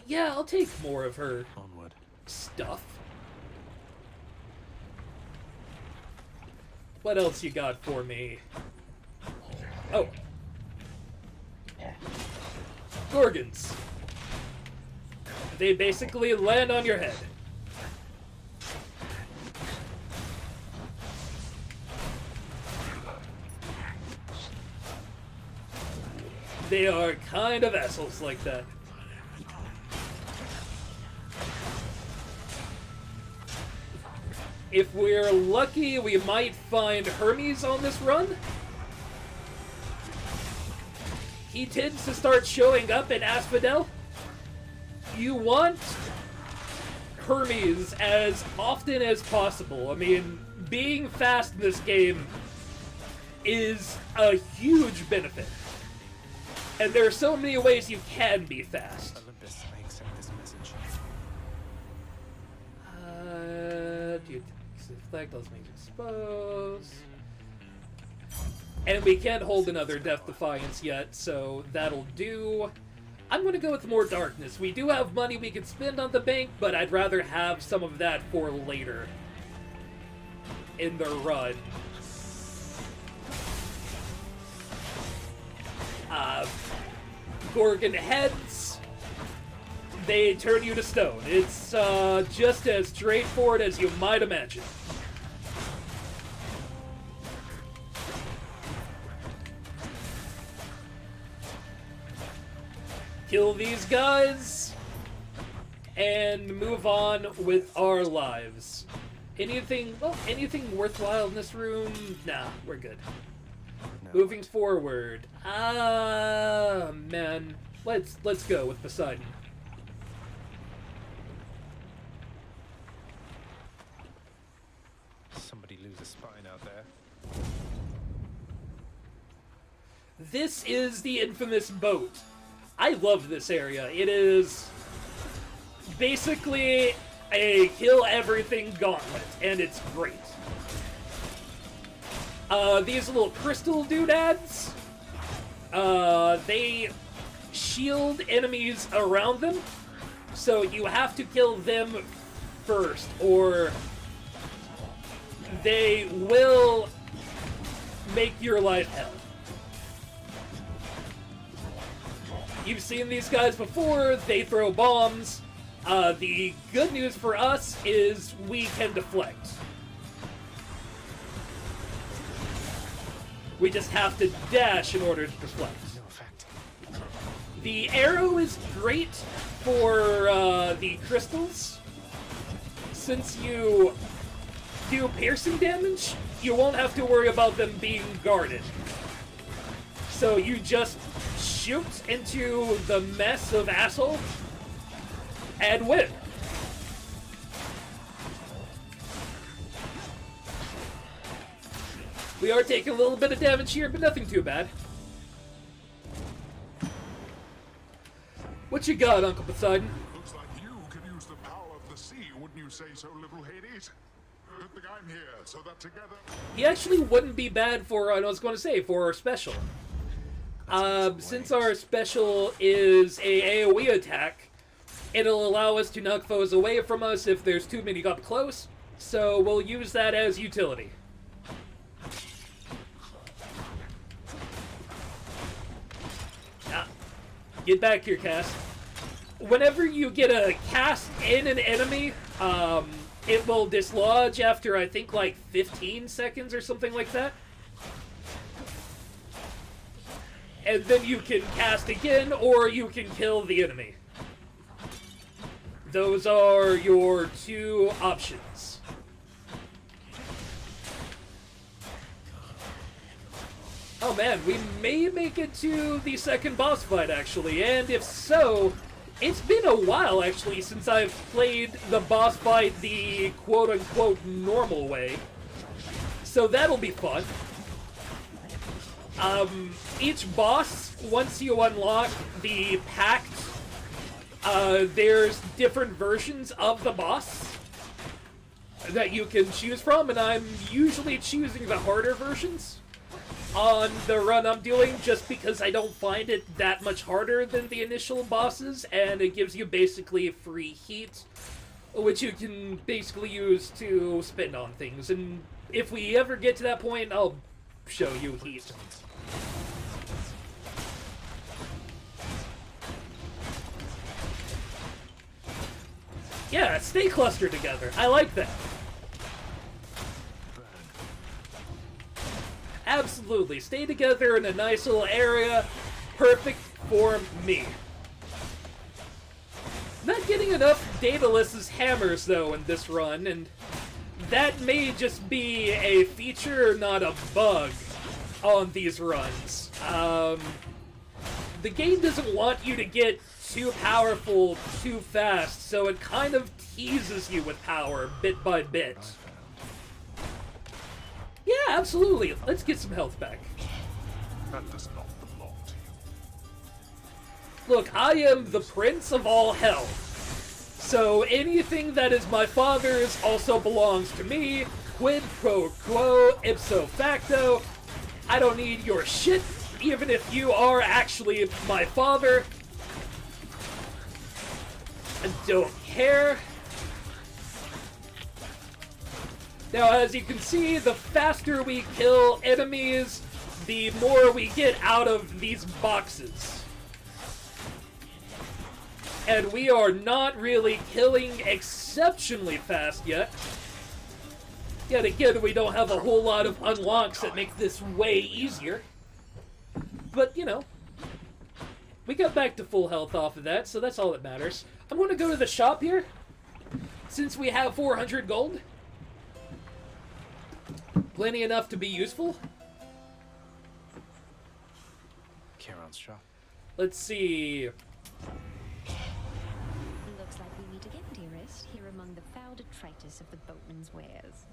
Yeah, I'll take more of her Onward. stuff. What else you got for me? Oh. Gorgons. They basically land on your head. They are kind of assholes like that. If we're lucky, we might find Hermes on this run. He tends to start showing up in Asphodel. You want Hermes as often as possible. I mean, being fast in this game is a huge benefit. And there are so many ways you can be fast. Olympus, I accept this message. Flag does make expose. And we can't hold another Death Defiance yet, so that'll do. I'm gonna go with more darkness. We do have money we can spend on the bank, but I'd rather have some of that for later in the run. Gorgon heads, they turn you to stone. It's just as straightforward as you might imagine. Kill these guys and move on with our lives. Anything worthwhile in this room? Nah, we're good. No. Moving forward. Man. Let's go with Poseidon. Somebody lose a spine out there. This is the infamous boat. I love this area. It is basically a kill everything gauntlet, and it's great. These little crystal doodads, they shield enemies around them, so you have to kill them first, or they will make your life hell. You've seen these guys before. They throw bombs. The good news for us is we can deflect. We just have to dash in order to deflect. No effect. The arrow is great for the crystals. Since you do piercing damage, you won't have to worry about them being guarded. So you just shoot into the mess of asshole and win. We are taking a little bit of damage here, but nothing too bad. What you got, Uncle Poseidon? Looks like you can use the power of the sea, wouldn't you say so, little Hades? Good thing I'm here, so that together... He actually wouldn't be bad for, I was going to say, for our special. Since our special is a AoE attack, it'll allow us to knock foes away from us if there's too many up close, so we'll use that as utility. Get back here, cast. Whenever you get a cast in an enemy, it will dislodge after, I think, like 15 seconds or something like that. And then you can cast again, or you can kill the enemy. Those are your two options. Oh man, we may make it to the second boss fight, actually, and if so, it's been a while, actually, since I've played the boss fight the quote-unquote normal way. So that'll be fun. Each boss, once you unlock the Pact, there's different versions of the boss that you can choose from, and I'm usually choosing the harder versions on the run I'm doing, just because I don't find it that much harder than the initial bosses, and it gives you basically free heat, which you can basically use to spend on things. And if we ever get to that point, I'll show you heat. Yeah, stay clustered together. I like that. Absolutely. Stay together in a nice little area. Perfect for me. Not getting enough Daedalus's hammers, though, in this run, and that may just be a feature, not a bug, on these runs. The game doesn't want you to get too powerful too fast, so it kind of teases you with power bit by bit. Yeah, absolutely. Let's get some health back. That does not belong to you. Look, I am the prince of all hell. So anything that is my father's also belongs to me. Quid pro quo, ipso facto. I don't need your shit, even if you are actually my father. I don't care. Now, as you can see, the faster we kill enemies, the more we get out of these boxes. And we are not really killing exceptionally fast yet. Yet again, we don't have a whole lot of unlocks that make this way easier. But, you know, we got back to full health off of that, so that's all that matters. I'm going to go to the shop here, since we have 400 gold. Plenty enough to be useful. Charon's shop. Let's see. Looks like we meet again, dearest, here among the foul detritus of the boatman's wares.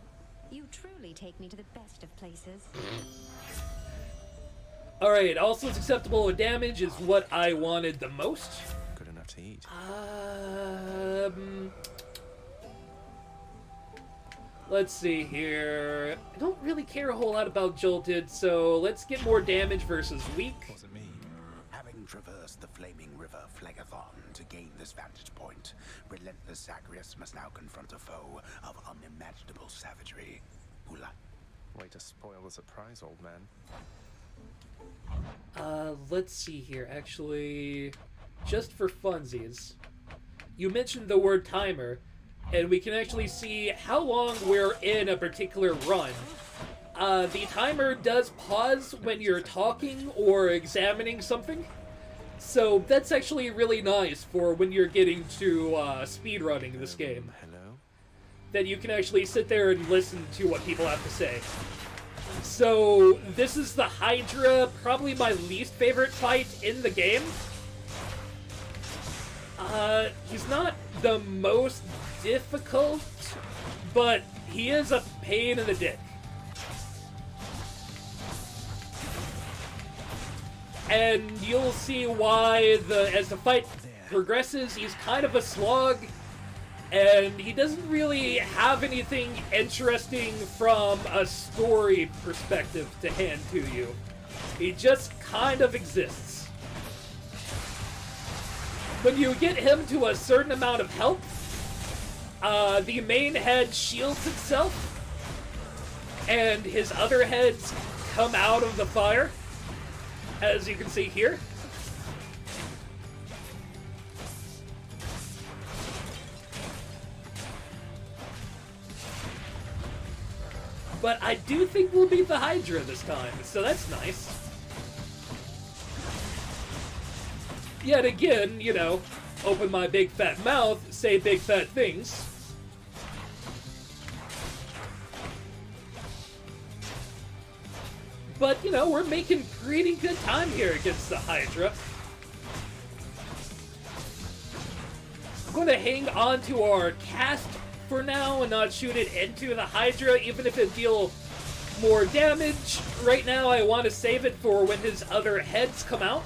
You truly take me to the best of places. Alright, also it's acceptable with damage is what I wanted the most. Good enough to eat. Let's see here. I don't really care a whole lot about Jolted, so let's get more damage versus weak. Wasn't me. Having traversed the flaming river Phlegethon to gain this vantage point, relentless Zagreus must now confront a foe of unimaginable savagery. Hula. Way to spoil the surprise, old man. Let's see here. Actually, just for funsies, you mentioned the word timer, and we can actually see how long we're in a particular run. The timer does pause when you're talking or examining something, so that's actually really nice for when you're getting to speedrunning this game. Hello? That you can actually sit there and listen to what people have to say. So, this is the Hydra, probably my least favorite fight in the game. He's not the most difficult, but he is a pain in the dick. And you'll see why as the fight progresses, he's kind of a slog, and he doesn't really have anything interesting from a story perspective to hand to you. He just kind of exists. When you get him to a certain amount of health, the main head shields itself, and his other heads come out of the fire, as you can see here. But I do think we'll beat the Hydra this time, so that's nice. Yet again, you know, open my big fat mouth, say big fat things. But, you know, we're making pretty good time here against the Hydra. I'm going to hang on to our cast for now and not shoot it into the Hydra, even if it deal more damage. Right now, I want to save it for when his other heads come out.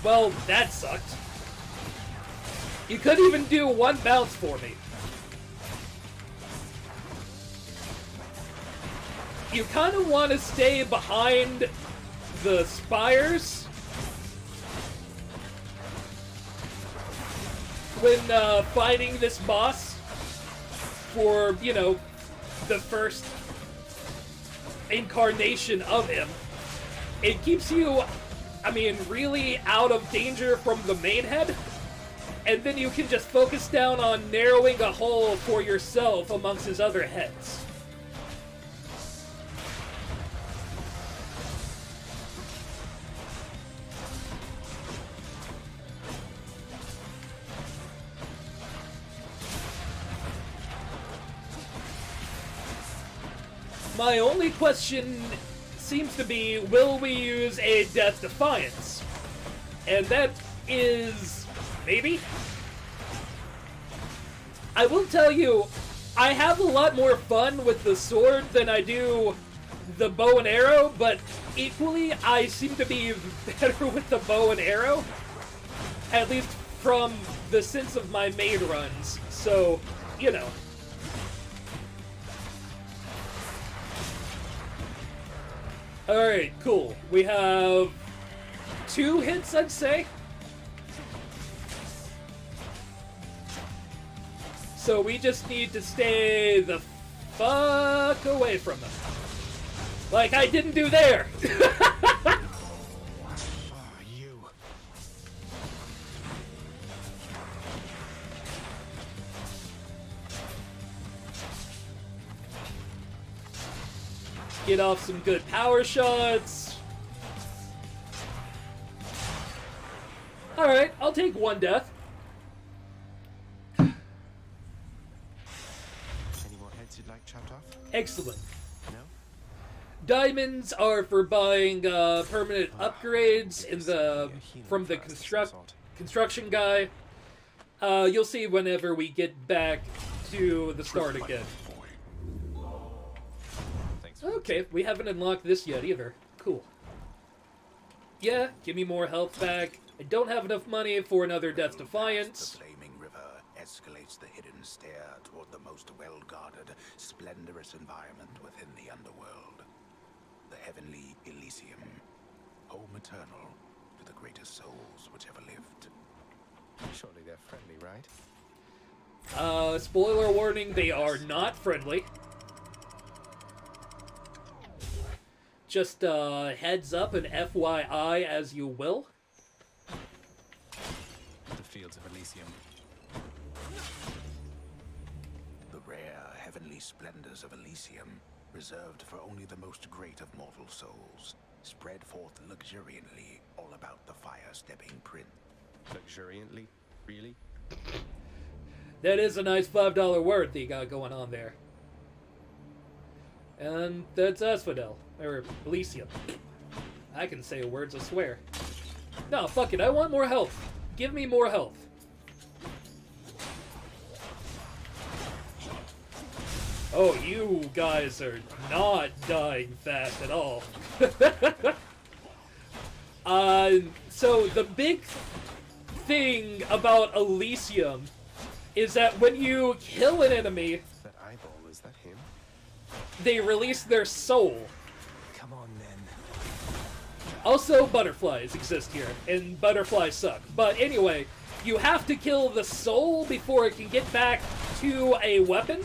Well, that sucked. You couldn't even do one bounce for me. You kind of want to stay behind the spires when fighting this boss for, you know, the first incarnation of him. It keeps you, I mean, really out of danger from the main head, and then you can just focus down on narrowing a hole for yourself amongst his other heads. My only question seems to be, will we use a Death Defiance? And that is... maybe? I will tell you, I have a lot more fun with the sword than I do the bow and arrow, but equally, I seem to be better with the bow and arrow. At least from the sense of my maid runs. So, you know. Alright, cool. We have 2 hits, I'd say. So we just need to stay the fuck away from them. Like I didn't do there! Get off some good power shots. Alright, I'll take 1 death. Any more heads you'd like chopped off? Excellent. No? Diamonds are for buying permanent upgrades in the from the construction guy. You'll see whenever we get back to the start again. Okay, we haven't unlocked this yet either. Cool. Yeah, give me more health back. I don't have enough money for another Death Defiance. The flaming river escalates the hidden stair toward the most well-guarded, splendorous environment within the underworld. The heavenly Elysium, home eternal to the great greatest souls which ever lived. Surely they're friendly, right? Spoiler warning, they are not friendly. Just, heads up and FYI as you will. The fields of Elysium. The rare heavenly splendors of Elysium, reserved for only the most great of mortal souls, spread forth luxuriantly all about the fire-stepping prince. Luxuriantly? Really? That is a nice $5 word that you got going on there. And that's Asphodel. Or Elysium. I can say words, I swear. No, fuck it, I want more health. Give me more health. Oh, you guys are not dying fast at all. So the big thing about Elysium is that when you kill an enemy, That eyeball, is that him? they release their soul. Come on, then. Also, butterflies exist here, and butterflies suck. But anyway, you have to kill the soul before it can get back to a weapon.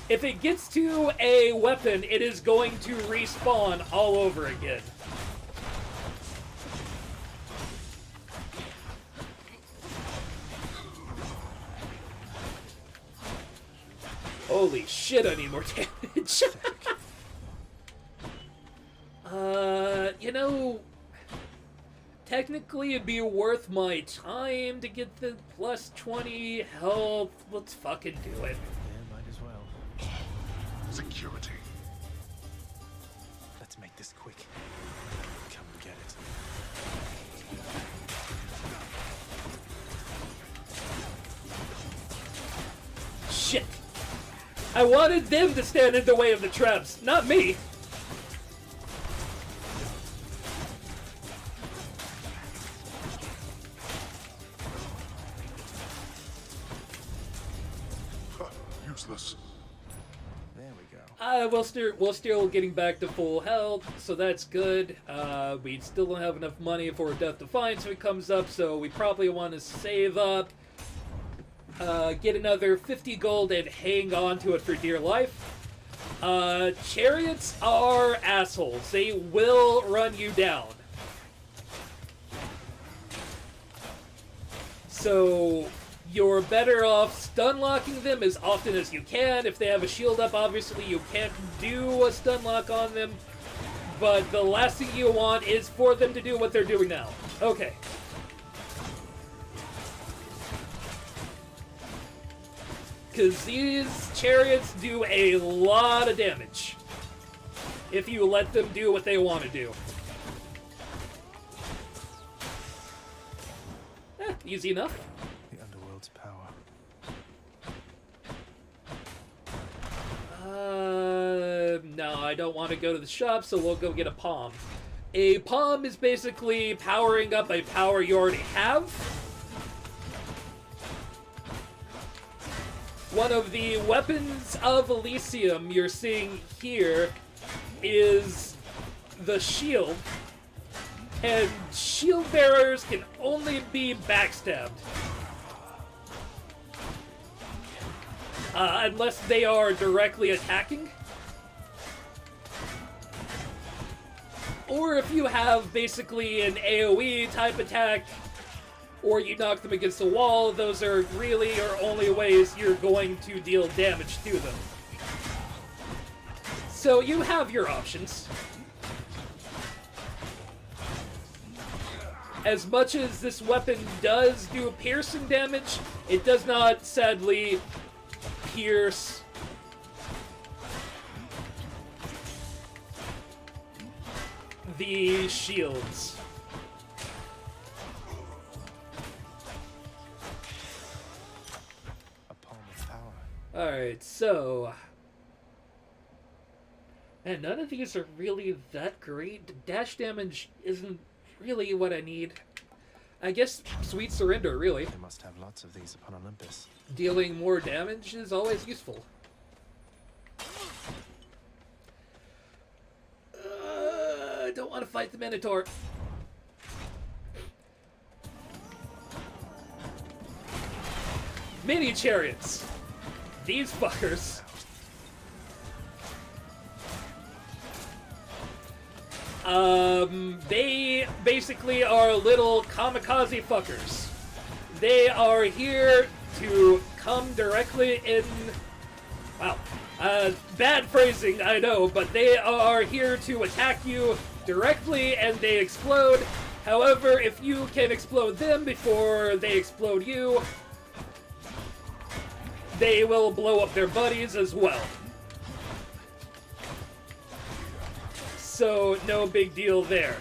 If it gets to a weapon, it is going to respawn all over again. Holy shit, I need more damage. You know, technically it'd be worth my time to get the plus 20 health. Let's fucking do it. Yeah, might as well. Security. Let's make this quick. Come and get it. Shit. I wanted them to stand in the way of the traps, not me. Useless. There we go. We're still getting back to full health, so that's good. We still don't have enough money for Death Defiance when it comes up, so we probably want to save up, get another 50 gold, and hang on to it for dear life. Chariots are assholes. They will run you down. So you're better off stun locking them as often as you can. If they have a shield up, obviously you can't do a stun lock on them. But the last thing you want is for them to do what they're doing now. Okay. Because these chariots do a lot of damage if you let them do what they want to do. Easy enough. The underworld's power. No, I don't want to go to the shop, so we'll go get a palm. A palm is basically powering up a power you already have. One of the weapons of Elysium you're seeing here is the shield. And shield bearers can only be backstabbed. Unless they are directly attacking. Or if you have basically an AoE type attack, or you knock them against the wall, those are really your only ways you're going to deal damage to them. So you have your options. As much as this weapon does do piercing damage, it does not, sadly, pierce the shields. A palm of power. Alright, so... Man, none of these are really that great. Dash damage isn't really what I need. I guess Sweet Surrender, really. They must have lots of these upon Olympus. Dealing more damage is always useful. I don't want to fight the Minotaur. mini chariots. These fuckers. They basically are little kamikaze fuckers. They are here to come directly in... Wow. Bad phrasing, I know, but they are here to attack you directly and they explode. However, if you can explode them before they explode you, they will blow up their buddies as well. So, no big deal there.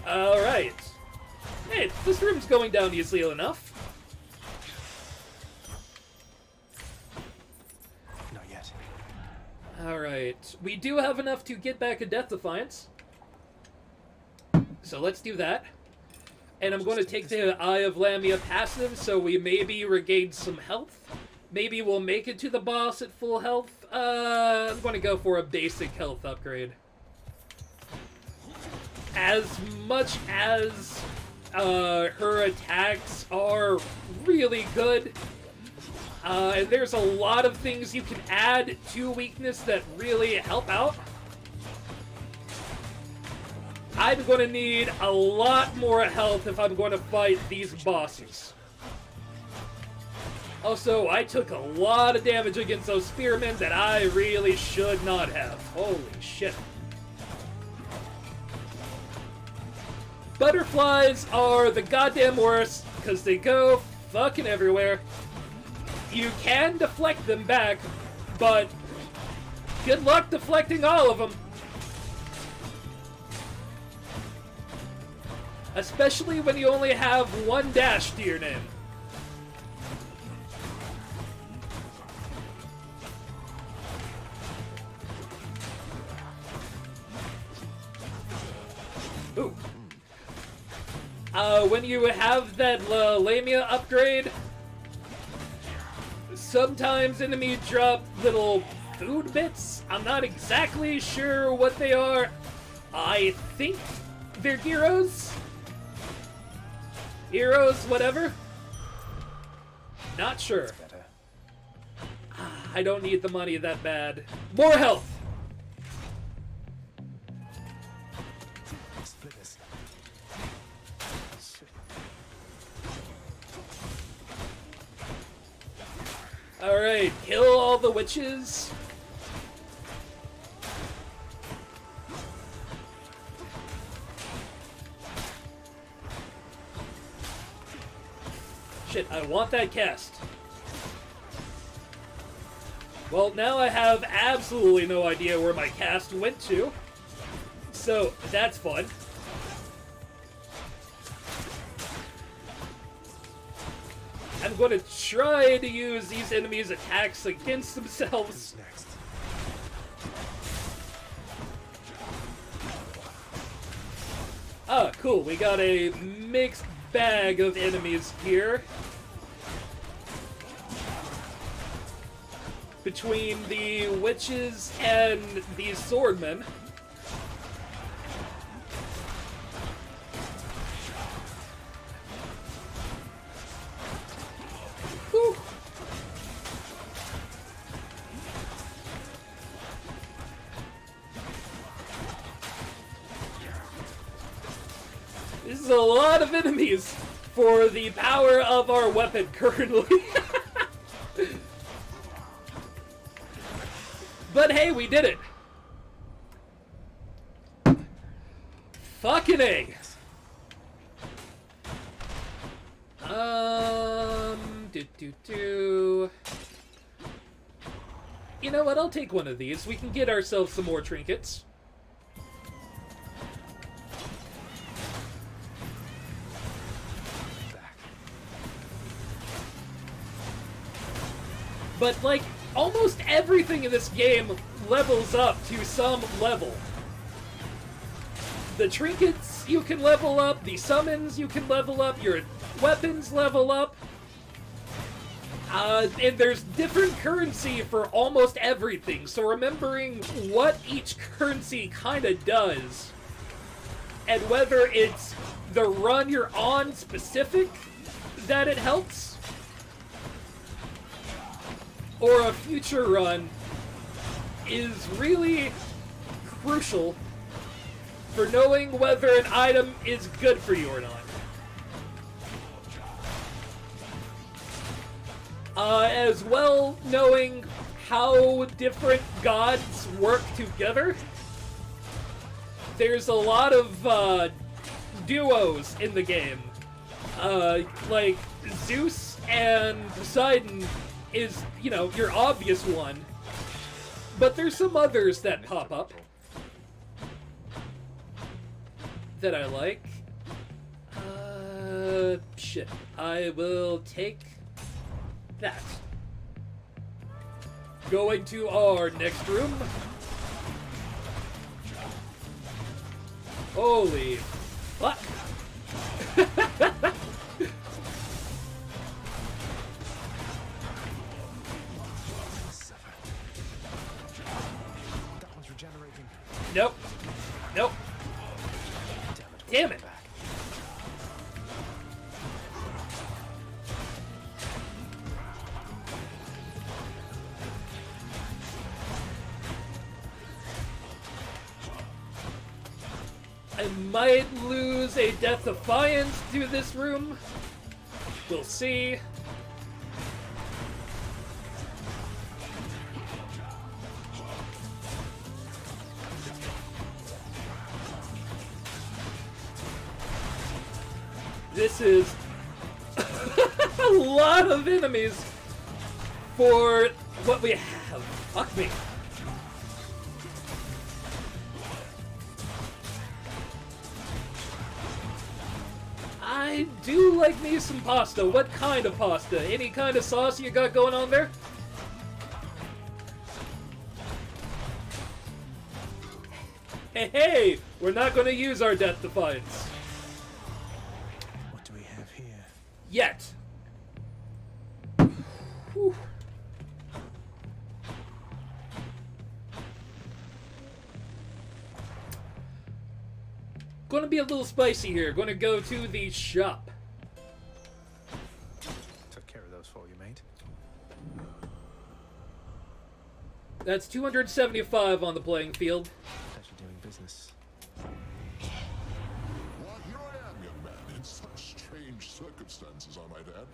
Alright. Hey, this room's going down easily enough. Not yet. Alright. We do have enough to get back a Death Defiance. So let's do that. And I'm going to take the Eye of Lamia passive, so we maybe regain some health. Maybe we'll make it to the boss at full health. I'm going to go for a basic health upgrade. As much as her attacks are really good, and there's a lot of things you can add to weakness that really help out, I'm going to need a lot more health if I'm going to fight these bosses. Also, I took a lot of damage against those spearmen that I really should not have. Holy shit. Butterflies are the goddamn worst, because they go fucking everywhere. You can deflect them back, but good luck deflecting all of them. Especially when you only have one dash to your name. Ooh. When you have that Lamia upgrade, sometimes enemies drop little food bits. I'm not exactly sure what they are. I think they're gyros? Heroes, whatever? Not sure. I don't need the money that bad. More health! Split this. Alright, kill all the witches. Shit, I want that cast. Well, now I have absolutely no idea where my cast went to. So, that's fun. I'm going to try to use these enemies' attacks against themselves. Next. Ah, cool. We got a mixed bag of enemies here. Between the witches and the swordmen. Whew. This is a lot of enemies for the power of our weapon currently. But hey, we did it. Fucking A. You know what? I'll take one of these. We can get ourselves some more trinkets. But, like, almost everything in this game levels up to some level. The trinkets you can level up, the summons you can level up, your weapons level up. And there's different currency for almost everything, so remembering what each currency kind of does and whether it's the run you're on specific that it helps, or a future run, is really crucial for knowing whether an item is good for you or not. As well, knowing how different gods work together. There's a lot of duos in the game. Like Zeus and Poseidon is, you know, your obvious one. But there's some others that pop up that I like. Shit. I will take that. Going to our next room. Holy fuck. That one's regenerating. Nope. Nope. Damn it. I might lose a Death Defiance to this room. We'll see. This is a lot of enemies for what we have. Fuck me. I do like me some pasta. What kind of pasta? Any kind of sauce you got going on there? Hey, hey! We're not going to use our Death Defiance. What do we have here? Yet. Whew. Gonna be a little spicy here. Gonna go to the shop. Took care of those for you, mate. That's 275 on the playing field. Pleasure doing business. Why, here I am, young man, in such strange circumstances, I might add.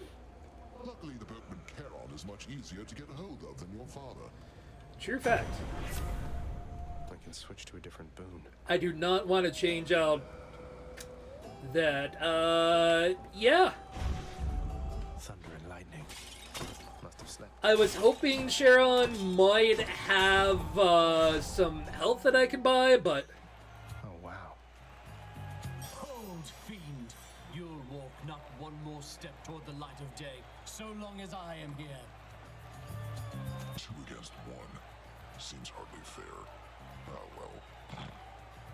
Luckily, the boatman Charon is much easier to get a hold of than your father. True fact. I can switch to a different boon. I do not want to change out that. Yeah. Thunder and lightning. Must have slept. I was hoping Charon might have some health that I could buy, but Oh, wow. Hold, fiend! You'll walk not one more step toward the light of day, so long as I am here. 2 against 1. Seems hardly fair. Ah, well.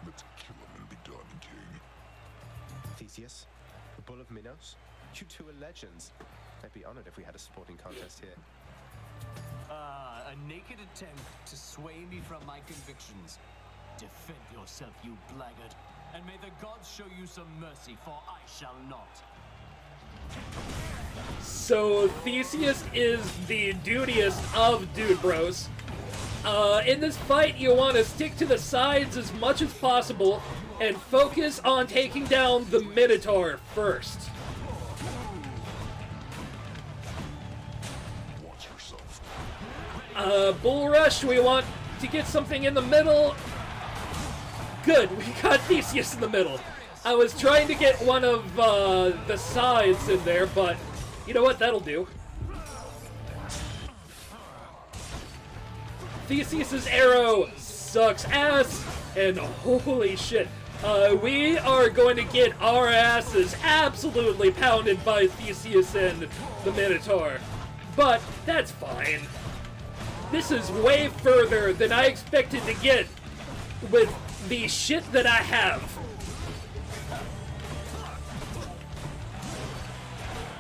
Let's kill him and be done, King. Theseus, the Bull of Minos. You two are legends. I'd be honored if we had a sporting contest here. A naked attempt to sway me from my convictions. Defend yourself, you blackguard, and may the gods show you some mercy, for I shall not. so Theseus is the dudiest of dude bros. In this fight, you want to stick to the sides as much as possible and focus on taking down the Minotaur first. Watch yourself. Bull Rush, we want to get something in the middle. Good, we got Theseus in the middle. I was trying to get one of the sides in there, but you know what, that'll do. Theseus's arrow sucks ass, and holy shit, we are going to get our asses absolutely pounded by Theseus and the Minotaur. But that's fine. This is way further than I expected to get with the shit that I have.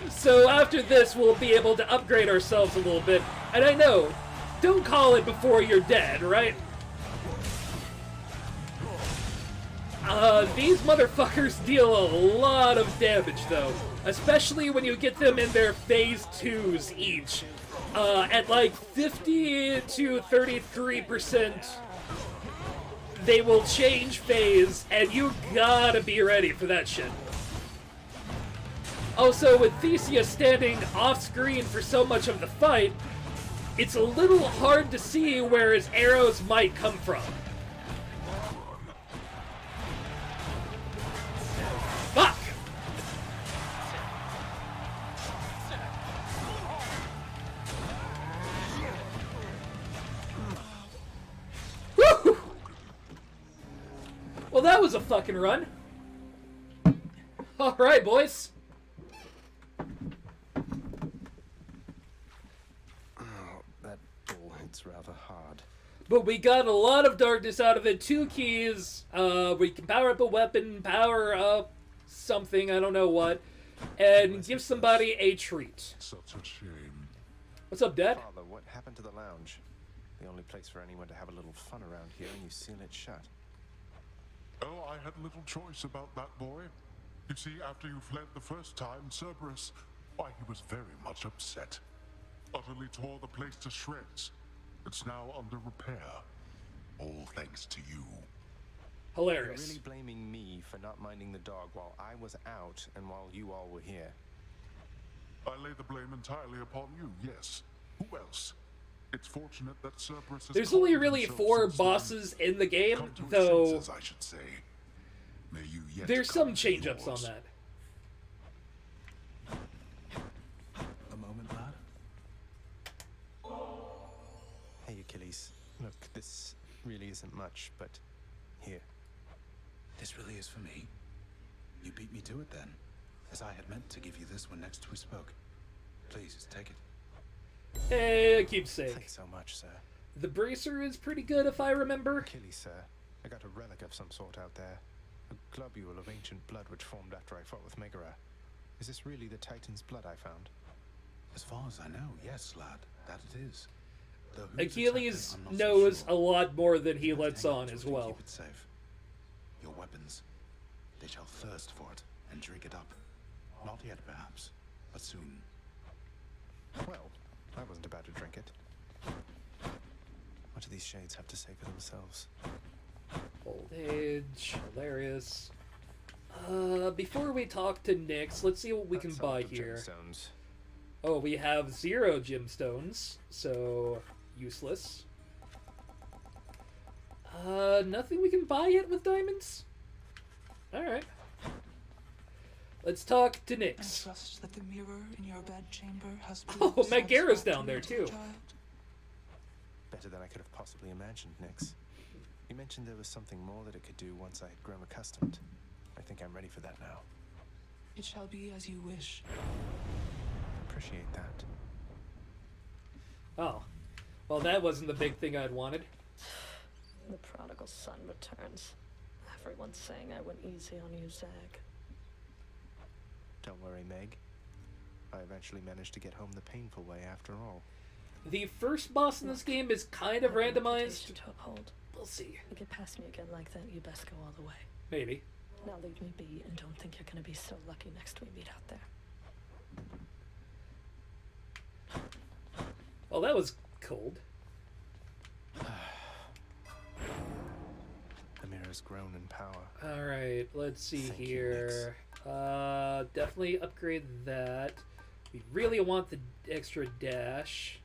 So after this, we'll be able to upgrade ourselves a little bit. And I know, don't call it before you're dead, right? These motherfuckers deal a lot of damage, though. Especially when you get them in their phase 2s each. At like 50 to 33%, they will change phase, and you gotta be ready for that shit. Also, with Theseus standing off-screen for so much of the fight, it's a little hard to see where his arrows might come from. Fuck! Woo! Well, that was a fucking run. Alright, boys. It's rather hard. But we got a lot of darkness out of it. 2 keys. We can power up a weapon, power up something, I don't know what, and give somebody a treat. Such a shame. What's up, Dad? Father, what happened to the lounge? The only place for anyone to have a little fun around here, and you seal it shut. Oh, I had little choice about that, boy. You see, after you fled the first time, Cerberus, why, he was very much upset. Utterly tore the place to shreds. It's now under repair. All thanks to you. Hilarious. You're really blaming me for not minding the dog while I was out and while you all were here. I lay the blame entirely upon you, yes. Who else? It's fortunate that Cerberus has There's only really 4 bosses in the game, though I should say. May you yet there's some change-ups on that. A moment, lad. Hey, Achilles. Look, this really isn't much, but here. This really is for me. You beat me to it then, as I had meant to give you this when next we spoke. Please, take it. Hey, keepsake. Thanks so much, sir. The bracer is pretty good, if I remember. Achilles, sir. I got a relic of some sort out there. A globule of ancient blood which formed after I fought with Megara. Is this really the Titan's blood I found? As far as I know, yes, lad, that it is. Though whose Achilles exactly, I'm not so knows sure. a lot more than he lets Hang on to as it and well. Keep it safe. Your weapons, they shall thirst for it and drink it up. Not yet, perhaps, but soon. Well, I wasn't about to drink it. What do these shades have to say for themselves? Old age, hilarious. Before we talk to Nyx, let's see what we can buy here. Gemstones. Oh, we have 0 gemstones, so useless. Nothing we can buy yet with diamonds? Alright. Let's talk to I Nyx. trust that the mirror in your bed chamber has Oh, proved Megara's satisfactory down there to too. the child. Better than I could have possibly imagined, Nyx. You mentioned there was something more that it could do once I had grown accustomed. I think I'm ready for that now. It shall be as you wish. Appreciate that. Oh. Well, that wasn't the big thing I'd wanted. The prodigal son returns. Everyone's saying I went easy on you, Zag. Don't worry, Meg. I eventually managed to get home the painful way after all. The first boss in this game is kind of randomized. To uphold. We'll see. You get past me again like that, you best go all the way. Maybe. Now leave me be and don't think you're gonna be so lucky next we meet out there. Well, that was cold. The mirror's grown in power. Alright, let's see Thank you, here. Definitely upgrade that. We really want the extra dash.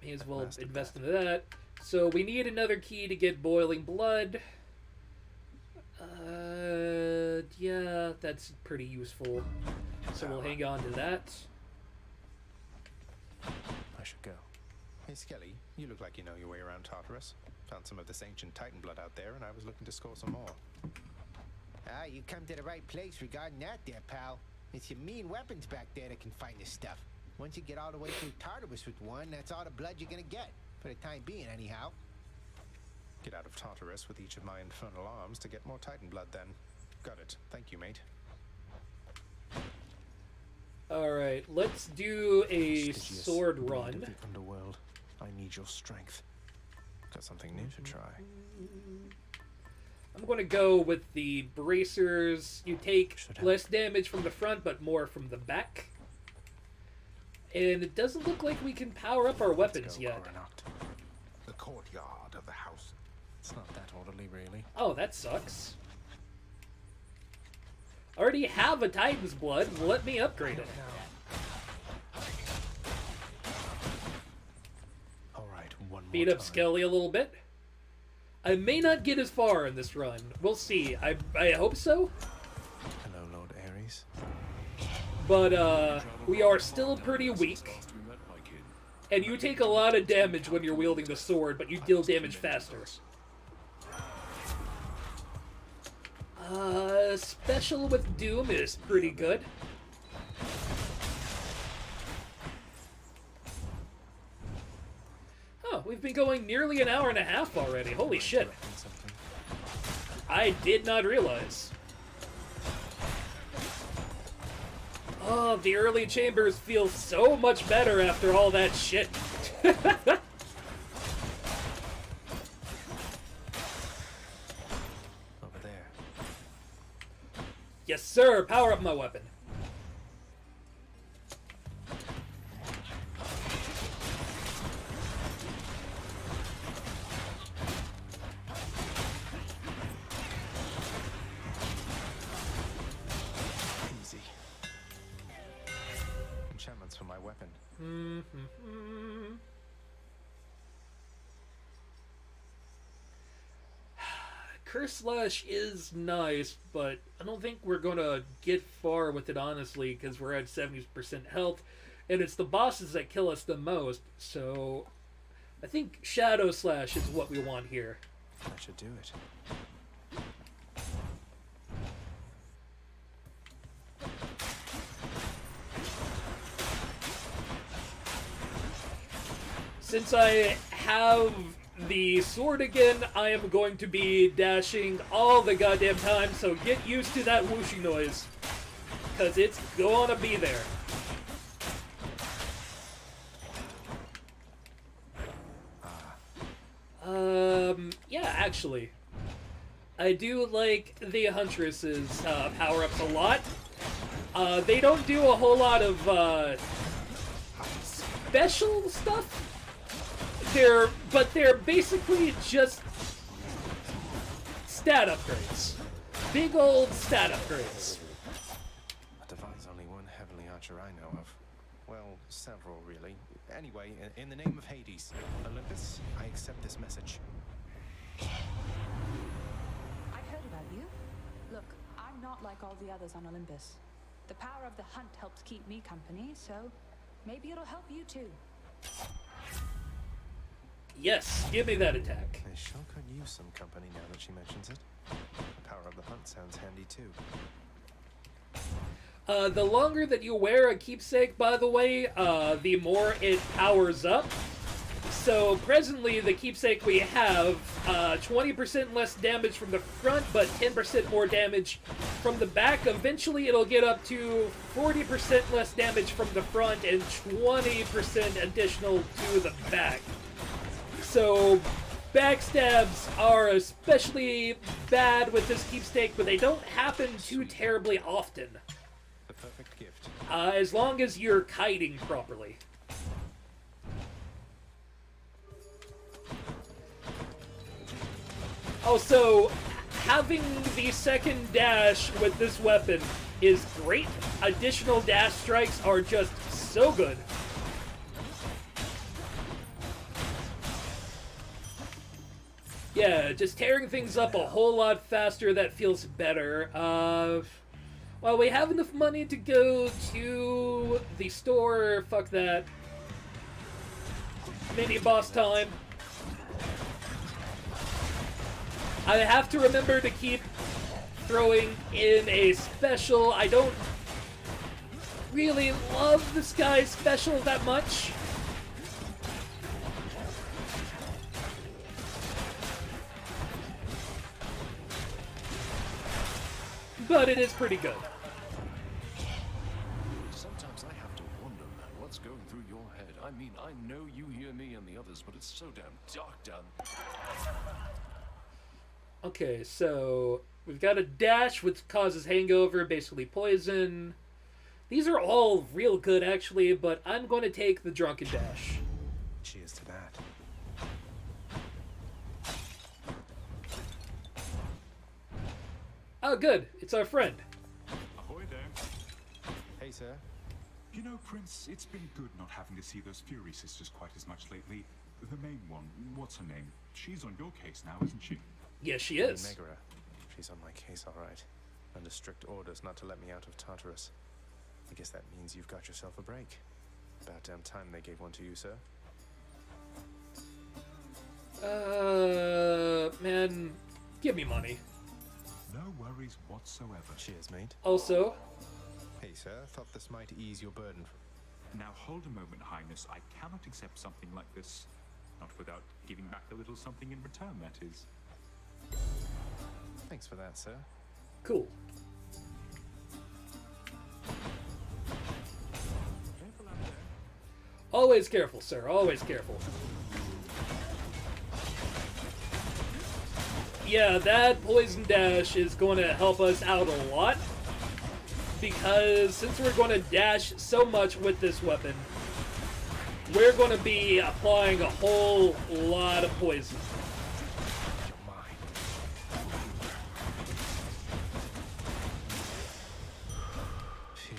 May as well Master invest into that. So we need another key to get boiling blood. Yeah, that's pretty useful. So we'll hang on to that. I should go. Hey, Skelly, you look like you know your way around Tartarus. Found some of this ancient Titan blood out there, and I was looking to score some more. Ah, you come to the right place regarding that there, pal. It's your mean weapons back there that can find this stuff. Once you get all the way through Tartarus with one, that's all the blood you're gonna get. For the time being, anyhow. Get out of Tartarus with each of my infernal arms to get more Titan blood, then. Got it. Thank you, mate. Alright, let's do a Stygius, sword blade run. of the underworld. I need your strength. Got something new to try. I'm going to go with the bracers. You take less damage from the front, but more from the back. And it doesn't look like we can power up our weapons yet. The courtyard of the house. It's not that orderly, really. Oh, that sucks. I already have a Titan's Blood. Let me upgrade it. Alright, one more Beat up time. Skelly a little bit. I may not get as far in this run. We'll see. I hope so. Hello, Lord Ares. But, we are still pretty weak. And you take a lot of damage when you're wielding the sword, but you deal damage faster. Special with Doom is pretty good. Oh, we've been going nearly an hour and a half already. Holy shit. I did not realize. Oh, the early chambers feel so much better after all that shit. Over there. Yes, sir. Power up my weapon. Easy. Enchantments for my weapon. Curse Slash is nice, but I don't think we're gonna get far with it, honestly, because we're at 70% health, and it's the bosses that kill us the most, so I think Shadow Slash is what we want here. That should do it. Since I have the sword again, I am going to be dashing all the goddamn time, so get used to that whooshy noise, because it's gonna be there. Yeah, actually. I do like the Huntress's power-ups a lot. They don't do a whole lot of special stuff. They're basically just stat upgrades. Big old stat upgrades. Divines only one heavenly archer I know of. Well, several, really. Anyway, in the name of Hades, Olympus, I accept this message. I've heard about you. Look, I'm not like all the others on Olympus. The power of the hunt helps keep me company, so maybe it'll help you too. Yes, give me that attack. I sure could use some company now that she mentions it. The power of the hunt sounds handy too. The longer that you wear a keepsake, by the way, the more it powers up. So presently, the keepsake we have, 20% less damage from the front, but 10% more damage from the back. Eventually, it'll get up to 40% less damage from the front and 20% additional to the back. So backstabs are especially bad with this keepsake, but they don't happen too terribly often. The perfect gift. As long as you're kiting properly. Also, having the second dash with this weapon is great. Additional dash strikes are just so good. Yeah, just tearing things up a whole lot faster, that feels better. Well, we have enough money to go to the store. Fuck that. Mini boss time. I have to remember to keep throwing in a special. I don't really love this guy's special that much. But it is pretty good. Sometimes I have to wonder, man, what's going through your head. I mean, I know you hear me and the others, but it's so damn dark down. Okay, so we've got a dash, which causes hangover, basically poison. These are all real good, actually, but I'm going to take the drunken dash. Cheers to that. Oh, good. It's our friend. Ahoy there. Hey, sir. You know, Prince, it's been good not having to see those Fury sisters quite as much lately. The main one, what's her name? She's on your case now, isn't she? Yes, she is. Megara. She's on my case, all right. Under strict orders not to let me out of Tartarus. I guess that means you've got yourself a break. About damn time they gave one to you, sir. Man, give me money. No worries whatsoever. Cheers, mate. Also... Hey, sir, thought this might ease your burden. Now hold a moment, Highness. I cannot accept something like this. Not without giving back a little something in return, that is. Thanks for that, sir. Cool. Careful out there. Always careful, sir. Always careful. Yeah, that poison dash is going to help us out a lot. Because since we're going to dash so much with this weapon, we're going to be applying a whole lot of poison.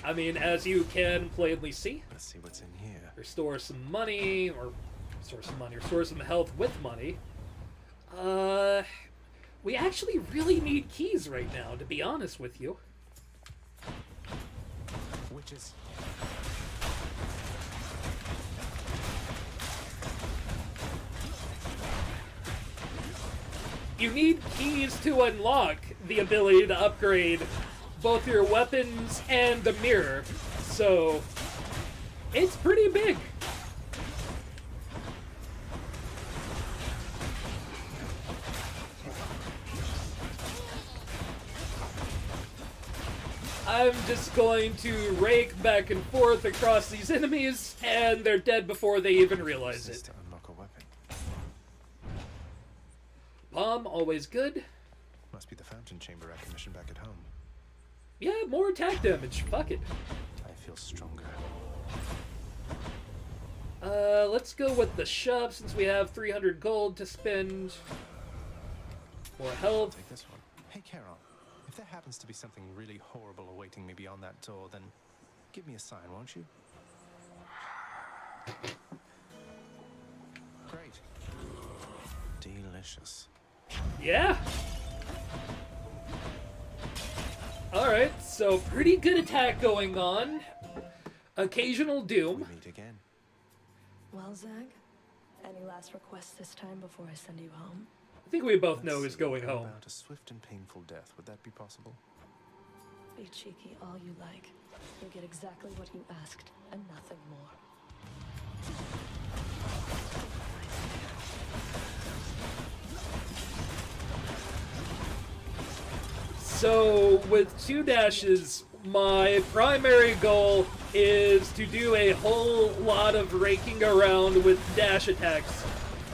I mean, as you can plainly see. Let's see what's in here. Restore some money, or restore some health with money. We actually really need keys right now, to be honest with you. Witches. You need keys to unlock the ability to upgrade both your weapons and the mirror, so it's pretty big. I'm just going to rake back and forth across these enemies, and they're dead before they even realize it. To unlock a weapon. Bomb, always good. Must be the fountain chamber I commissioned back at home. Yeah, more attack damage. Fuck it. I feel stronger. Let's go with the shove since we have 300 gold to spend. More health. Take this one. Hey, Carol. If there happens to be something really horrible awaiting me beyond that door, then give me a sign, won't you? Great. Delicious. Yeah. Alright, so pretty good attack going on. Occasional doom. We meet again. Well, Zag, any last requests this time before I send you home? I think we both know he's going home. About a swift and painful death, would that be possible? Be cheeky all you like. You'll get exactly what you asked, and nothing more. So, with 2 dashes, my primary goal is to do a whole lot of raking around with dash attacks.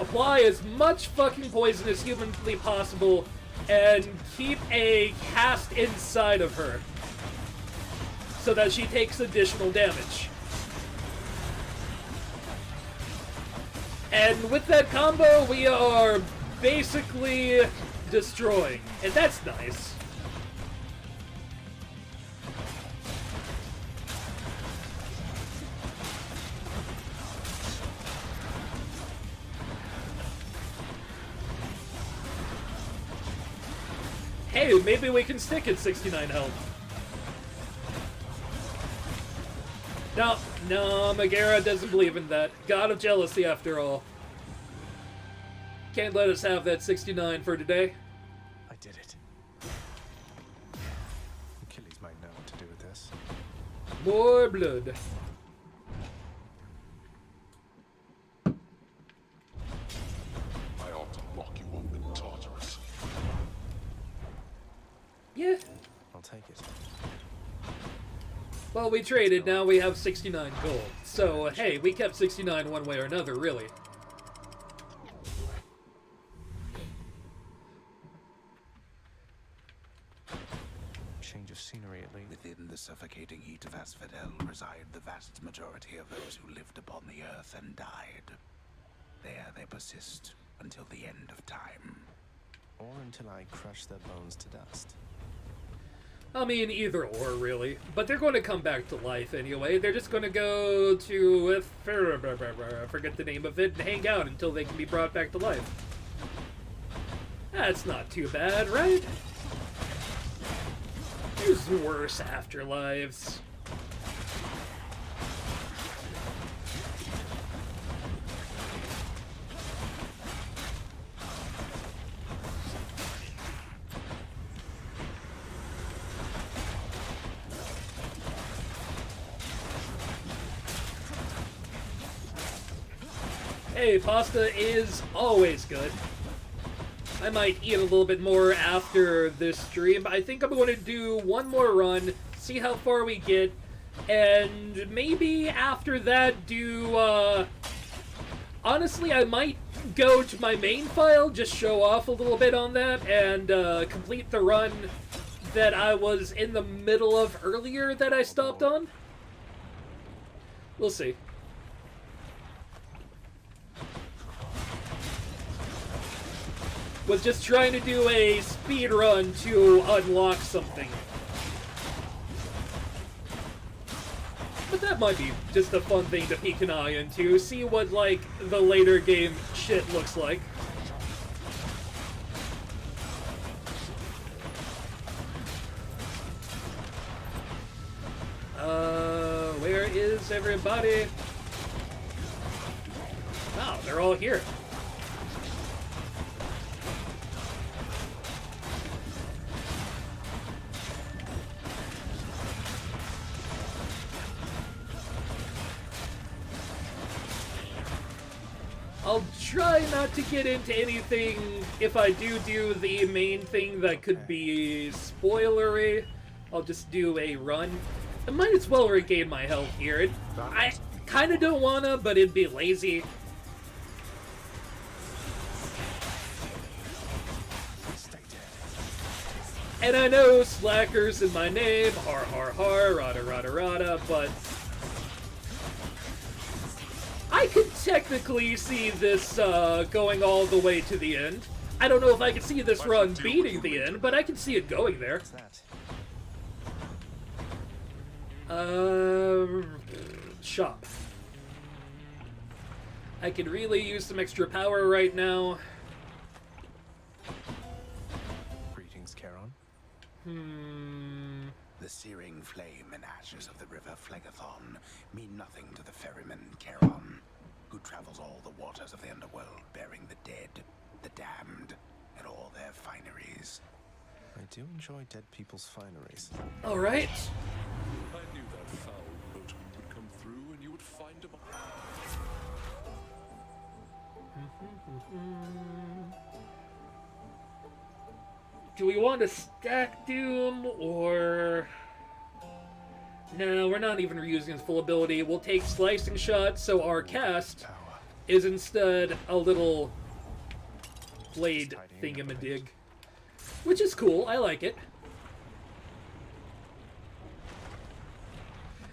Apply as much fucking poison as humanly possible, and keep a cast inside of her, so that she takes additional damage. And with that combo, we are basically destroying, and that's nice. Hey, maybe we can stick at 69 health. No, Megara doesn't believe in that. God of jealousy, after all. Can't let us have that 69 for today. I did it. Achilles might know what to do with this. More blood. I ought to lock you up in Tartarus. Yeah. I'll take it. Well, we traded, now we have 69 gold. So, hey, we kept 69 one way or another, really. change of scenery at least. Within the suffocating heat of Asphodel reside the vast majority of those who lived upon the earth and died. There they persist until the end of time. Or until I crush their bones to dust. I mean, either or, really. But they're going to come back to life anyway. They're just going to go to... I forget the name of it, and hang out until they can be brought back to life. That's not too bad, right? There's worse afterlives. Hey, pasta is always good. I might eat a little bit more after this stream. I think I'm going to do one more run, see how far we get, and maybe after that do, honestly, I might go to my main file, just show off a little bit on that, and complete the run that I was in the middle of earlier that I stopped on. We'll see. Was just trying to do a speed run to unlock something. But that might be just a fun thing to peek an eye into, see what, like, the later game shit looks like. Where is everybody? Wow, they're all here. I'll try not to get into anything, if I do the main thing that could be spoilery. I'll just do a run. I might as well regain my health here. I kind of don't wanna, but it'd be lazy. And I know Slacker's in my name, har har har, rada rada rada, but I could technically see this going all the way to the end. I don't know if I can see this run beating the end, but I can see it going there. Shop. I could really use some extra power right now. Greetings, Charon. The searing flame and ashes of the river Phlegethon mean nothing to the ferryman Charon, who travels all the waters of the underworld bearing the dead, the damned, and all their fineries. I do enjoy dead people's fineries. Alright. I knew that foul boatman would come through and you would find him. Do we want to stack Doom, or... No, we're not even reusing his full ability. We'll take Slicing Shot, so our cast is instead a little blade thingamadig. Which is cool, I like it.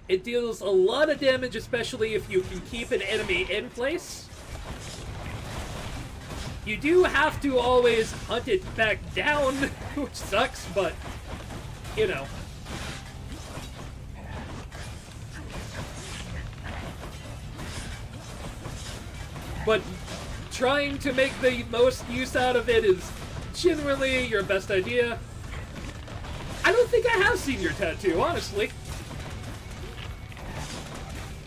It deals a lot of damage, especially if you can keep an enemy in place. You do have to always hunt it back down, which sucks, but, you know. But trying to make the most use out of it is generally your best idea. I don't think I have seen your tattoo, honestly.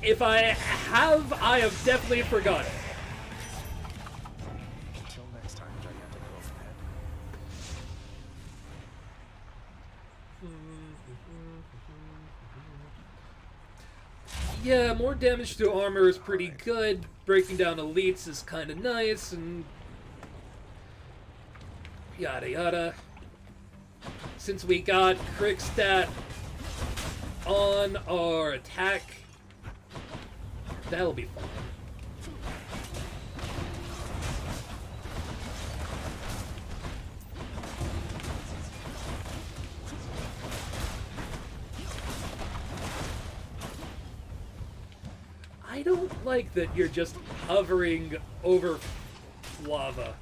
If I have, I have definitely forgotten. Until next time, gigantic overhead. Yeah, more damage to armor is pretty good. Breaking down elites is kind of nice, and yada yada. Since we got Krigstat on our attack, that'll be fun. I don't like that you're just hovering over lava.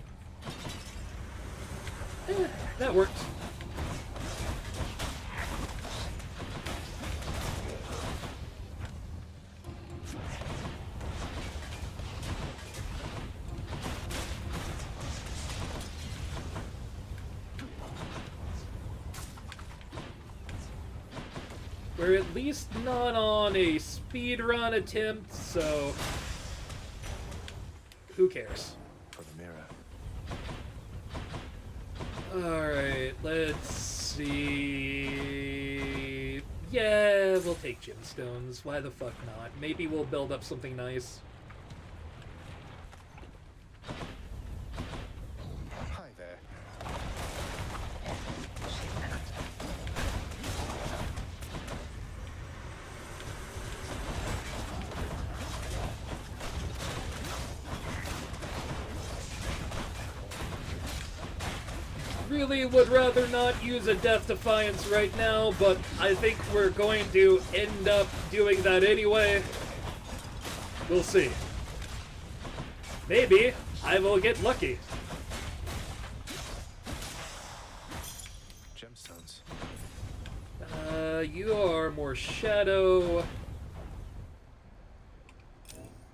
That worked. We're at least not on a speedrun attempt, so who cares? For the mirror. Alright, let's see. Yeah, we'll take gemstones. Why the fuck not? Maybe we'll build up something nice. Hi there. Really would rather not use a Death Defiance right now, but I think we're going to end up doing that anyway. We'll see. Maybe I will get lucky. Gemstones. You are more shadow.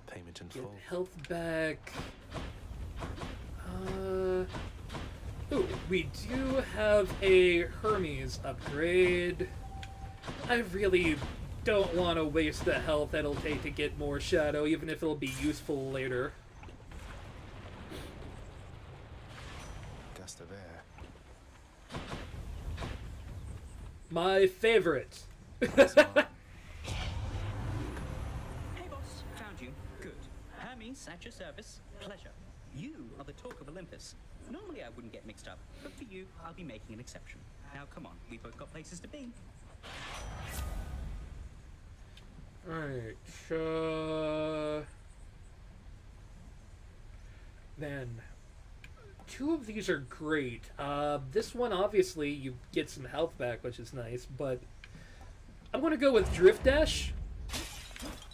Payment in Get full. health back. Ooh, we do have a Hermes upgrade. I really don't want to waste the health that'll take to get more shadow, even if it'll be useful later. Gust of air. My favorite. Hey boss, found you. Good. Hermes, at your service. Pleasure. You are the talk of Olympus. Normally I wouldn't get mixed up, but for you, I'll be making an exception. Now come on, we both got places to be. Alright, then, two of these are great. This one, obviously, you get some health back, which is nice, but I'm going to go with Drift Dash,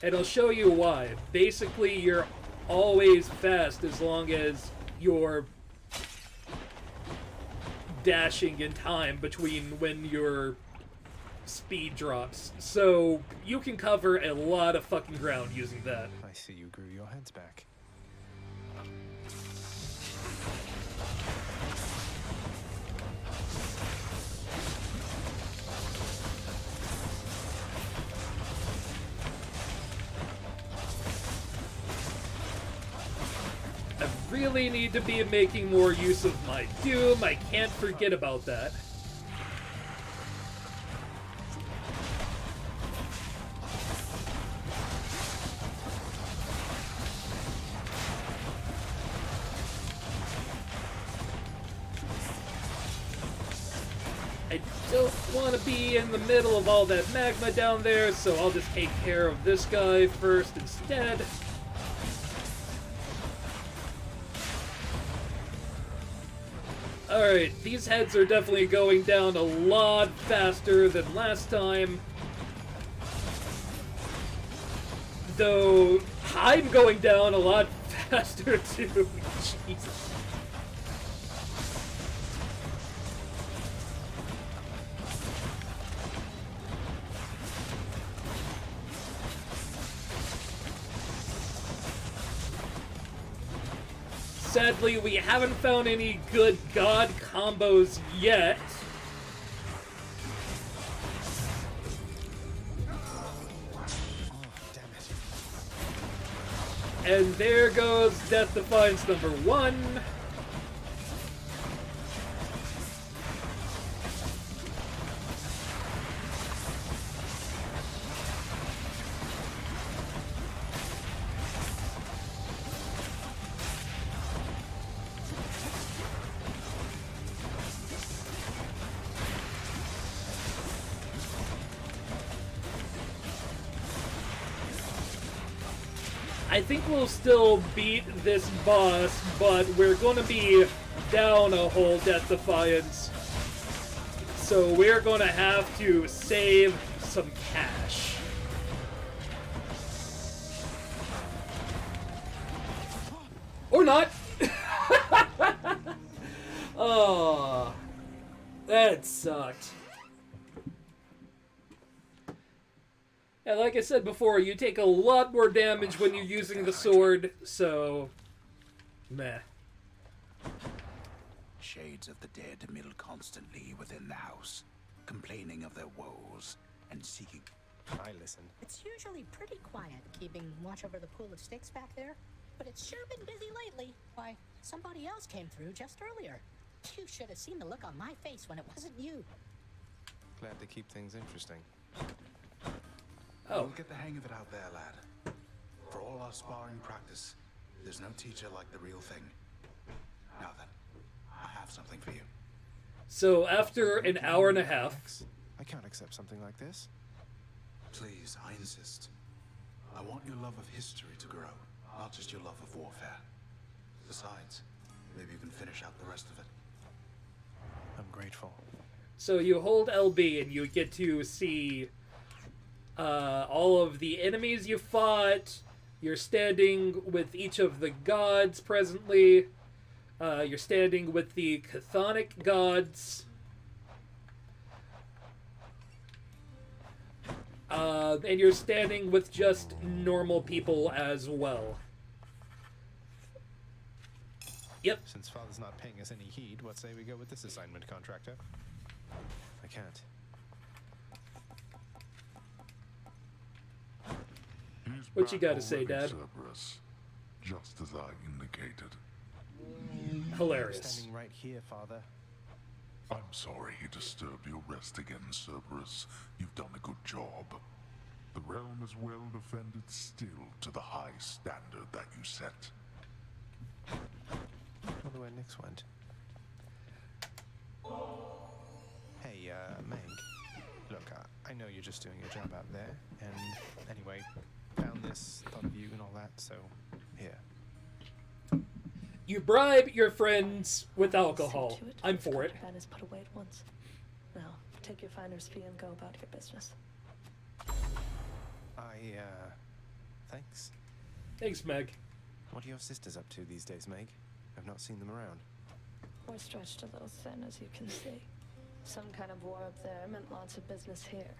and I'll show you why. Basically, you're always fast as long as you're dashing in time between when your speed drops. So you can cover a lot of fucking ground using that. I see you grew your heads back. I really need to be making more use of my Doom. I can't forget about that. I don't want to be in the middle of all that magma down there, so I'll just take care of this guy first instead. Alright, these heads are definitely going down a lot faster than last time. Though, I'm going down a lot faster too. Jesus. Sadly, we haven't found any good god combos yet. And there goes Death Defiance number 1. I think we'll still beat this boss, but we're going to be down a whole Death Defiance. So we're going to have to save some cash. Or not. Oh, that sucked. And like I said before, you take a lot more damage when you're using the sword, so... meh. Shades of the dead mill constantly within the house, complaining of their woes and seeking... I listen. It's usually pretty quiet, keeping watch over the pool of sticks back there. But it's sure been busy lately. Why, somebody else came through just earlier. You should have seen the look on my face when it wasn't you. Glad to keep things interesting. We'll get the hang of it out there, lad. For all our sparring practice, there's no teacher like the real thing. Now then, I have something for you. So after an hour and a half... I can't accept something like this. Please, I insist. I want your love of history to grow, not just your love of warfare. Besides, maybe you can finish out the rest of it. I'm grateful. So you hold LB and you get to see all of the enemies you fought. You're standing with each of the gods presently. You're standing with the chthonic gods. And you're standing with just normal people as well. Yep. Since Father's not paying us any heed, what say we go with this assignment, contractor? I can't. What you gotta say, Dad? Cerberus, just as I indicated. Hilarious. Standing right here, Father. I'm sorry he disturbed your rest again, Cerberus. You've done a good job. The realm is well defended still to the high standard that you set. I wonder where Nyx went. Hey, Meg. Look, I know you're just doing your job out there, and anyway, found this, thought of you and all that, so here. You bribe your friends with alcohol. I'm for it. Ban is put away at once. Now, take your finder's fee and go about your business. Thanks. Thanks, Meg. What are your sisters up to these days, Meg? I've not seen them around. We're stretched a little thin, as you can see. Some kind of war up there meant lots of business here.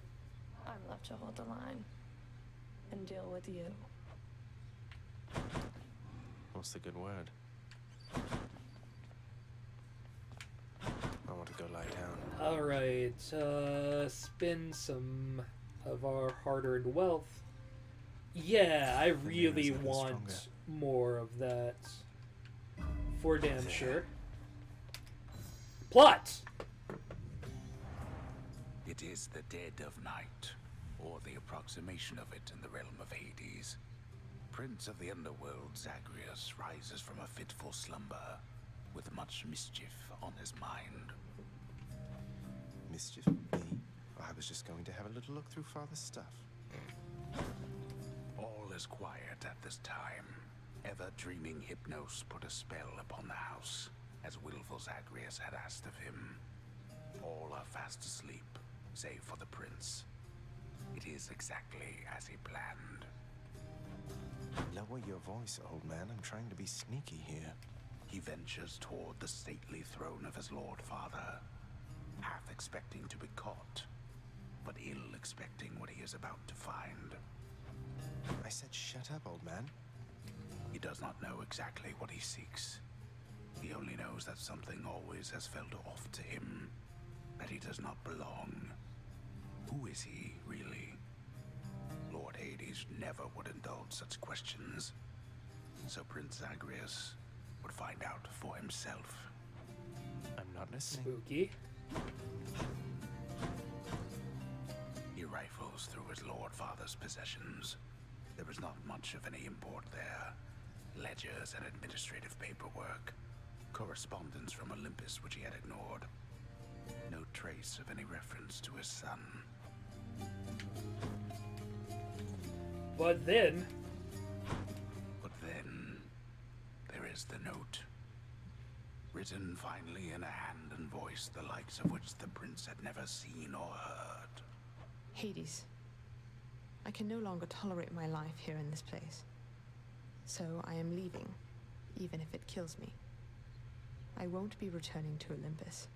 I'm left to hold the line and deal with you. What's the good word? I want to go lie down. Alright, spend some of our hard-earned wealth. Yeah, I really want more of that. For damn sure. Plot! It is the dead of night, or the approximation of it in the realm of Hades. Prince of the underworld, Zagreus, rises from a fitful slumber, with much mischief on his mind. Mischief? Me? I was just going to have a little look through Father's stuff. All is quiet at this time. Ever-dreaming Hypnos put a spell upon the house, as willful Zagreus had asked of him. All are fast asleep, save for the prince. It is exactly as he planned. Lower your voice, old man. I'm trying to be sneaky here. He ventures toward the stately throne of his lord father, half expecting to be caught, but ill expecting what he is about to find. I said shut up, old man. He does not know exactly what he seeks. He only knows that something always has felt off to him, that he does not belong. Who is he, really? Lord Hades never would indulge such questions, so Prince Zagreus would find out for himself. I'm not listening. Spooky. He rifles through his lord father's possessions. There is not much of any import there. Ledgers and administrative paperwork. Correspondence from Olympus which he had ignored. No trace of any reference to his son. But then... there is the note. Written finally in a hand and voice the likes of which the prince had never seen or heard. Hades, I can no longer tolerate my life here in this place. So I am leaving. even if it kills me. I won't be returning to Olympus.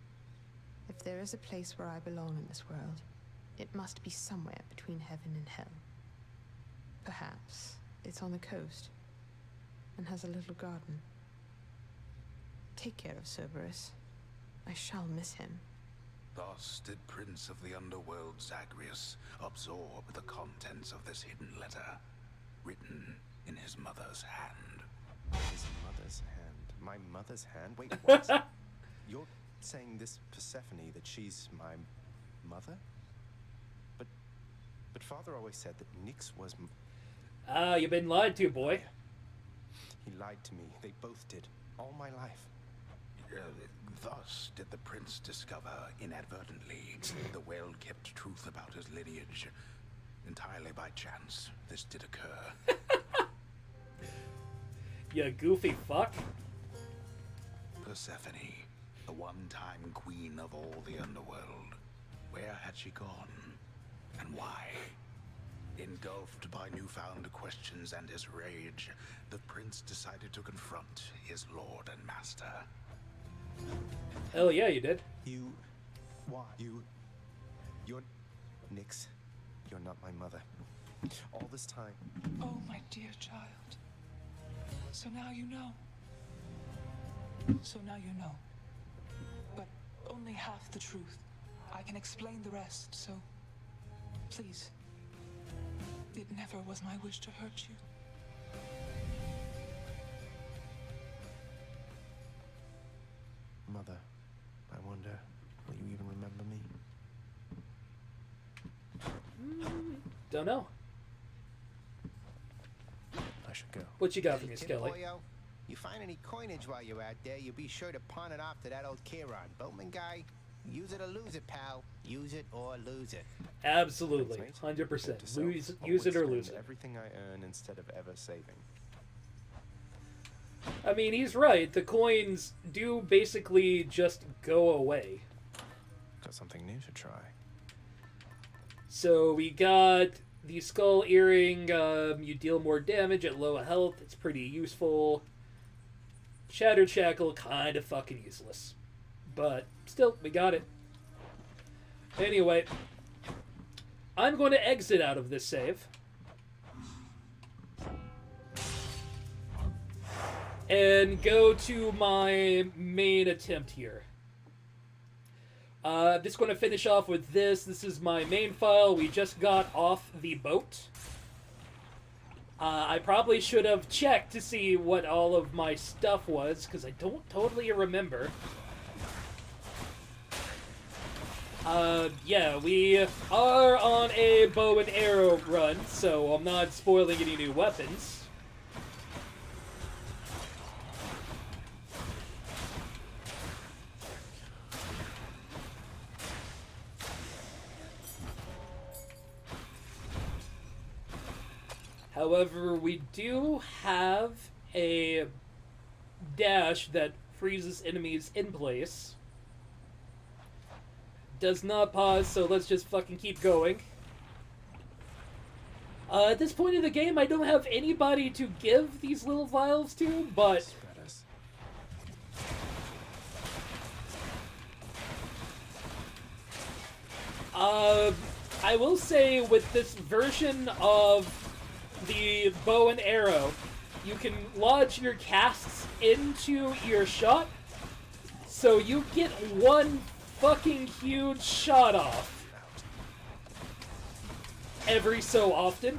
If there is a place where I belong in this world, it must be somewhere between heaven and hell. Perhaps it's on the coast and has a little garden. Take care of Cerberus. I shall miss him. Thus did Prince of the Underworld Zagreus absorb the contents of this hidden letter, written in his mother's hand. His mother's hand? My mother's hand? Wait, what? You're saying this Persephone, that she's my mother? But Father always said that Nyx was... You've been lied to, boy. He lied to me. They both did. All my life. Thus did the prince discover, inadvertently, the well-kept truth about his lineage. Entirely by chance, this did occur. You goofy fuck. Persephone, the one-time queen of all the underworld. Where had she gone? And why? Engulfed by newfound questions and his rage, the prince decided to confront his lord and master. Hell yeah, you did. Why? You're... Nyx, you're not my mother. All this time... Oh, my dear child. So now you know. So now you know. But only half the truth. I can explain the rest, so... Please. It never was my wish to hurt you. Mother, I wonder, will you even remember me? Don't know. I should go. What you got for me, Skelly? Boyo, you find any coinage while you're out there, you'll be sure to pawn it off to that old Chiron. Boatman guy, use it or lose it, pal. Use it or lose it. Absolutely. 100%. Use it or lose it. Everything I earn instead of ever saving. I mean, he's right. The coins do basically just go away. Got something new to try. So we got the skull earring. You deal more damage at low health. It's pretty useful. Shattered shackle, kind of fucking useless. But still, we got it. Anyway, I'm going to exit out of this save. And go to my main attempt here. I'm just going to finish off with this. This is my main file. We just got off the boat. I probably should have checked to see what all of my stuff was, because I don't totally remember. Yeah, we are on a bow and arrow run, so I'm not spoiling any new weapons. However, we do have a dash that freezes enemies in place. Does not pause, so let's just fucking keep going. At this point in the game, I don't have anybody to give these little vials to, but... I will say with this version of the bow and arrow, you can lodge your casts into your shot, so you get one fucking huge shot off every so often.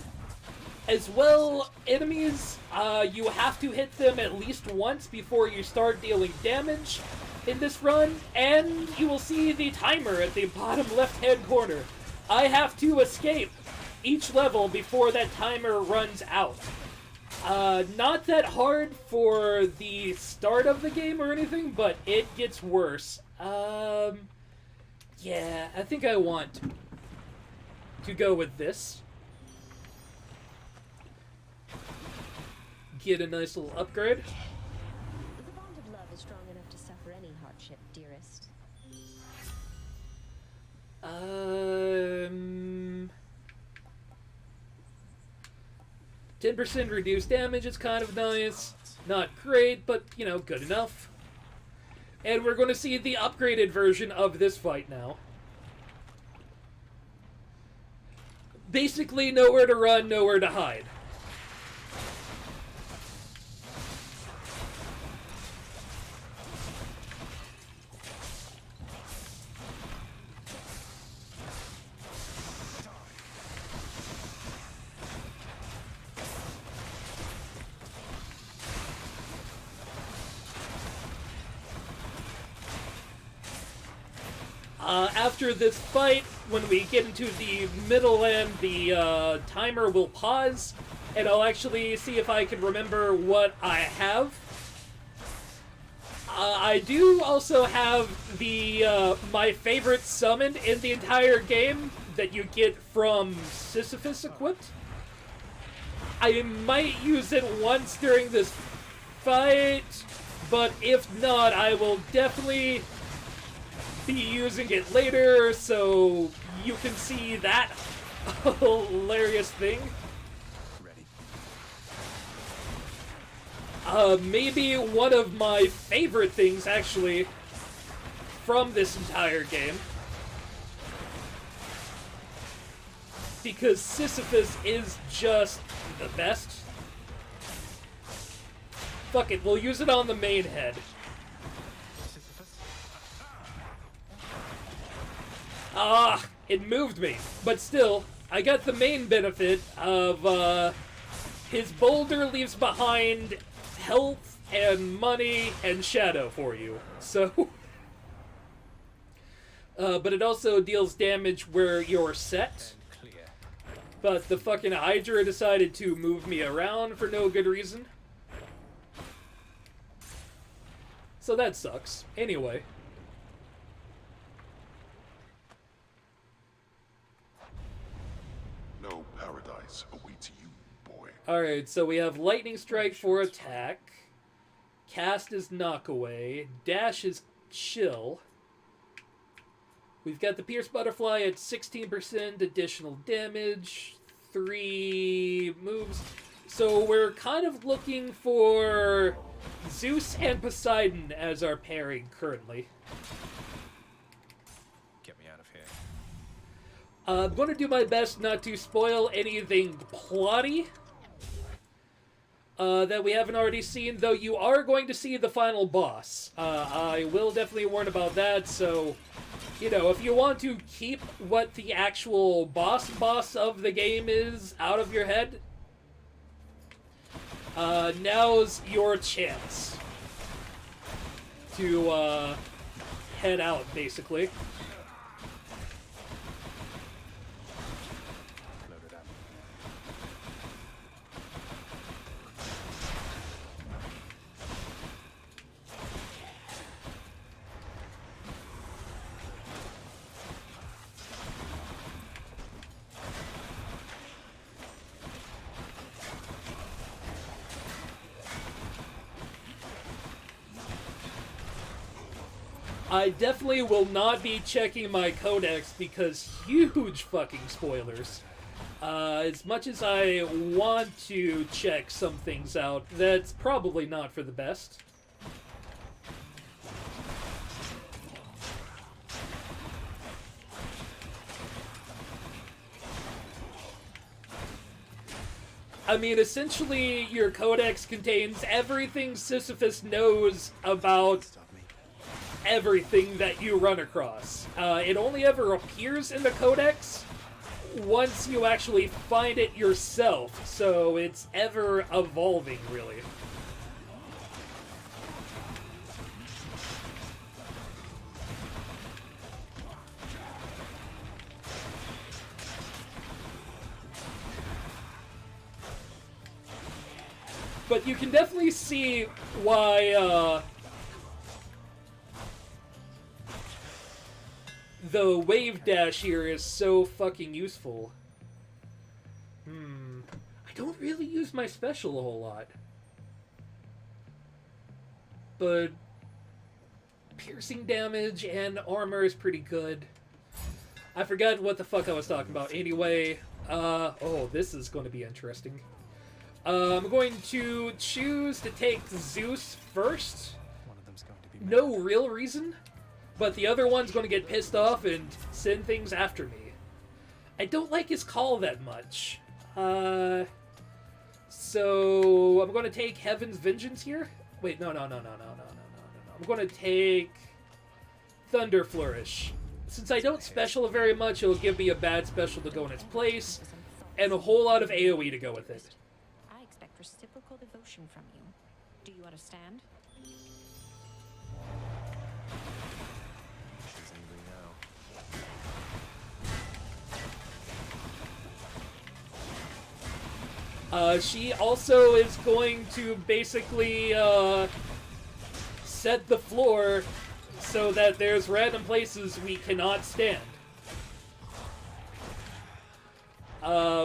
As well, enemies, you have to hit them at least once before you start dealing damage in this run, and you will see the timer at the bottom left-hand corner. I have to escape each level before that timer runs out. Not that hard for the start of the game or anything, but it gets worse. Yeah, I think I want to go with this. Get a nice little upgrade. The bond of love is strong enough to suffer any hardship, dearest. 10% reduced damage is kind of nice. Not great, but, you know, good enough. And we're going to see the upgraded version of this fight now. Basically, nowhere to run, nowhere to hide. After this fight, when we get into the middle end, the timer will pause, and I'll actually see if I can remember what I have. I do also have the my favorite summon in the entire game that you get from Sisyphus equipped. I might use it once during this fight, but if not, I will definitely be using it later, so you can see that hilarious thing. Maybe one of my favorite things, actually, from this entire game. Because Sisyphus is just the best. Fuck it, we'll use it on the main head. Ah, it moved me. But still, I got the main benefit of, his boulder leaves behind health and money and shadow for you. So, but it also deals damage where you're set. But the fucking Hydra decided to move me around for no good reason. So that sucks. Anyway. No paradise awaits you, boy. Alright, so we have Lightning Strike for attack. Cast is knock away. Dash is chill. We've got the Pierce Butterfly at 16% additional damage. 3 moves. So we're kind of looking for Zeus and Poseidon as our pairing currently. Get me out of here. I'm going to do my best not to spoil anything plotty that we haven't already seen, though you are going to see the final boss. I will definitely warn about that, so, you know, if you want to keep what the actual boss of the game is out of your head, now's your chance to head out, basically. I definitely will not be checking my codex because huge fucking spoilers. As much as I want to check some things out, that's probably not for the best. I mean, essentially, your codex contains everything Sisyphus knows about everything that you run across. It only ever appears in the codex once you actually find it yourself, so it's ever evolving, really. But you can definitely see why, the wave dash here is so fucking useful. I don't really use my special a whole lot. But piercing damage and armor is pretty good. I forgot what the fuck I was talking about. Anyway, oh, this is going to be interesting. I'm going to choose to take Zeus first. No real reason, but the other one's going to get pissed off and send things after me. I don't like his call that much. So I'm going to take Heaven's Vengeance here. Wait, no. I'm going to take Thunder Flourish. Since I don't special very much, it'll give me a bad special to go in its place, and a whole lot of AoE to go with it. I expect reciprocal devotion from you. Do you understand? She's angry now. She also is going to basically set the floor so that there's random places we cannot stand.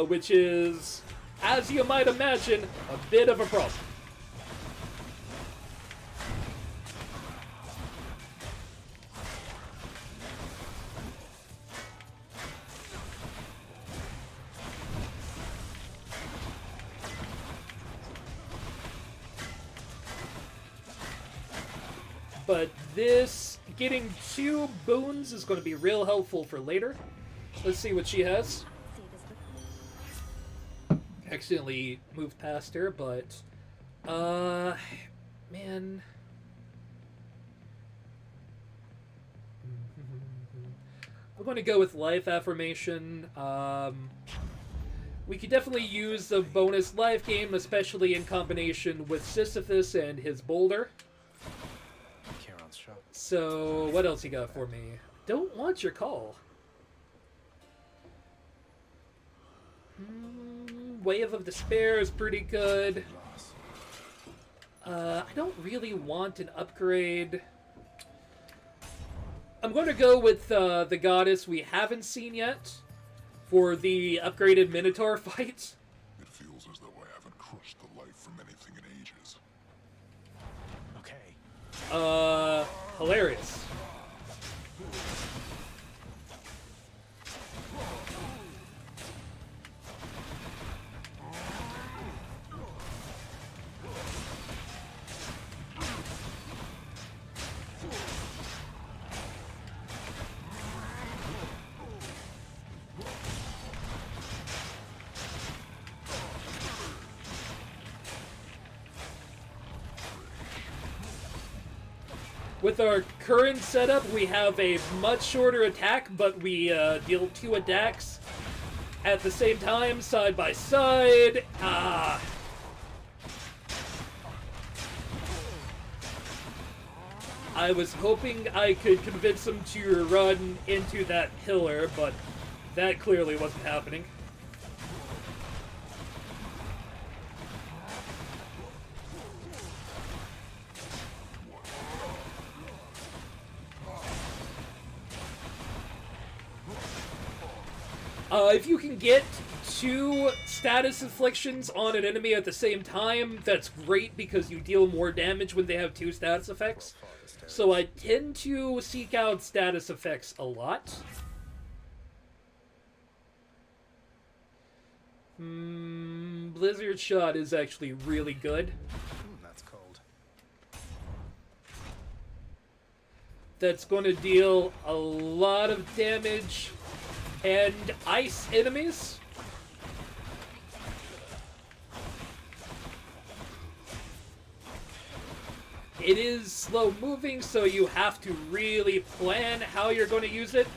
Which is, as you might imagine, a bit of a problem. But this, getting 2 boons is going to be real helpful for later. Let's see what she has. Accidentally moved past her, but... man... I'm going to go with Life Affirmation. We could definitely use the bonus life gain, especially in combination with Sisyphus and his boulder. So, what else you got for me? Don't want your call. Wave of Despair is pretty good. I don't really want an upgrade. I'm going to go with the goddess we haven't seen yet for the upgraded Minotaur fight. It feels as though I haven't crushed the life from anything in ages. Hilarious. With our current setup, we have a much shorter attack, but we deal 2 attacks at the same time, side by side. I was hoping I could convince him to run into that pillar, but that clearly wasn't happening. If you can get 2 status inflictions on an enemy at the same time, that's great because you deal more damage when they have 2 status effects. So I tend to seek out status effects a lot. Blizzard Shot is actually really good. That's cold. That's going to deal a lot of damage. And ice enemies. It is slow moving, so you have to really plan how you're going to use it.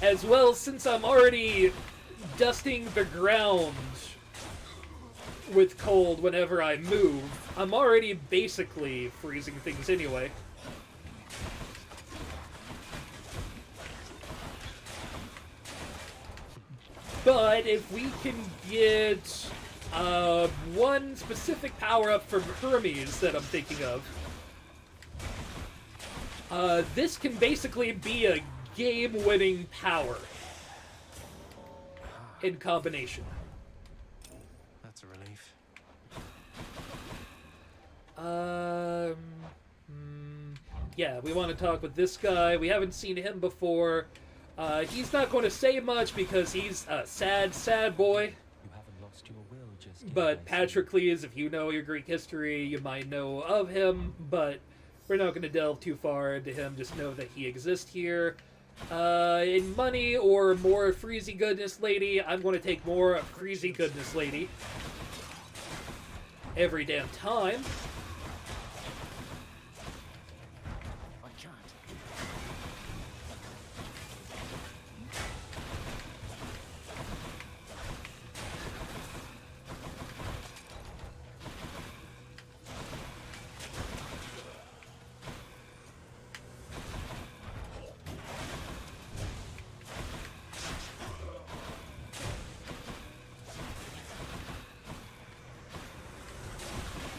As well, since I'm already dusting the ground with cold whenever I move, I'm already basically freezing things anyway. But if we can get one specific power-up from Hermes that I'm thinking of, this can basically be a game-winning power in combination. That's a relief. Yeah, we want to talk with this guy. We haven't seen him before. He's not going to say much because he's a sad, sad boy. You haven't lost your will just But Patroclus, if you know your Greek history, you might know of him, but we're not going to delve too far into him. Just know that he exists here. In money or more Freezy Goodness Lady, I'm going to take more Freezy Goodness Lady. Every damn time.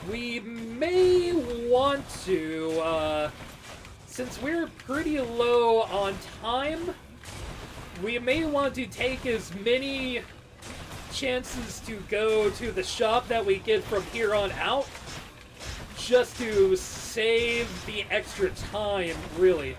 We may want to, since we're pretty low on time, we may want to take as many chances to go to the shop that we get from here on out, just to save the extra time, really.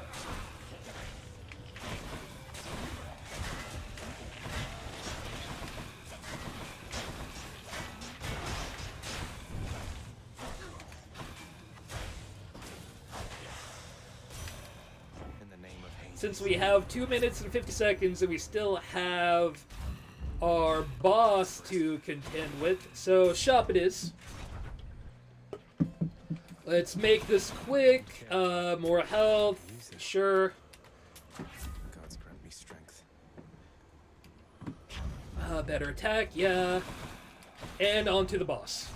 Since we have 2 minutes and 50 seconds and we still have our boss to contend with, so shop it is. Let's make this quick. More health, sure. Gods grant me strength. Better attack, yeah. And on to the boss.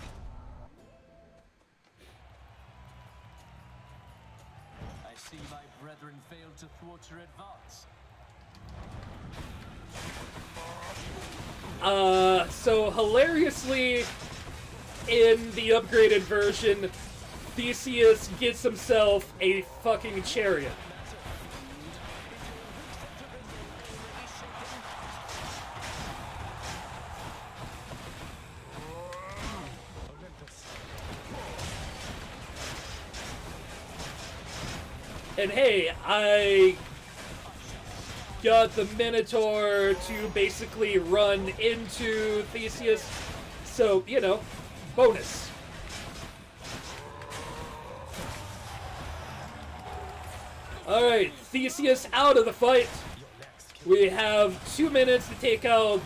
I see my brethren failed to thwart your advance. So hilariously, in the upgraded version, Theseus gets himself a fucking chariot. And hey, I got the Minotaur to basically run into Theseus, so, you know, bonus. Alright, Theseus out of the fight. We have 2 minutes to take out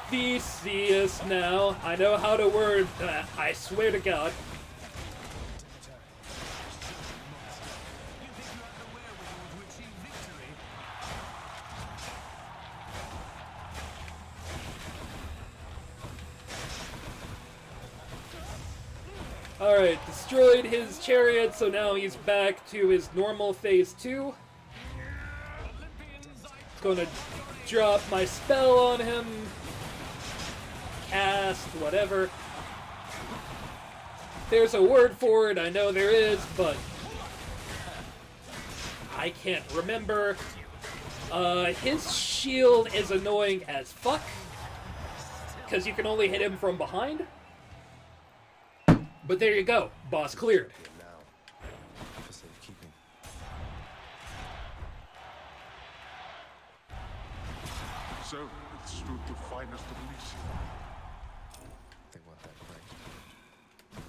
Theseus now. I know how to word that, I swear to God. Alright, destroyed his chariot, so now he's back to his normal phase 2. Gonna drop my spell on him. Cast, whatever. There's a word for it, I know there is, but I can't remember. His shield is annoying as fuck, because you can only hit him from behind. But there you go, boss cleared. For safekeeping. So, it stood the finest of Elysium. They want that right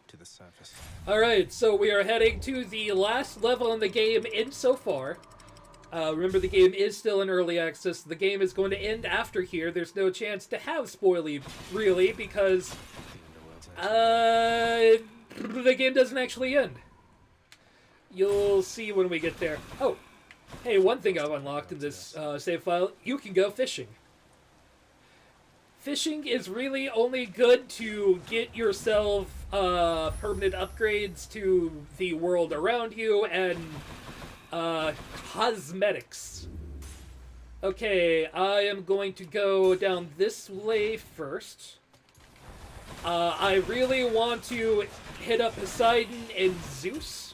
to the surface. Alright, so we are heading to the last level in the game insofar. Remember, the game is still in early access. The game is going to end after here. There's no chance to have spoilie, really, because the game doesn't actually end. You'll see when we get there. Oh, hey, one thing I've unlocked in this save file, you can go fishing. Fishing is really only good to get yourself permanent upgrades to the world around you and cosmetics. Okay, I am going to go down this way first. I really want to hit up Poseidon and Zeus,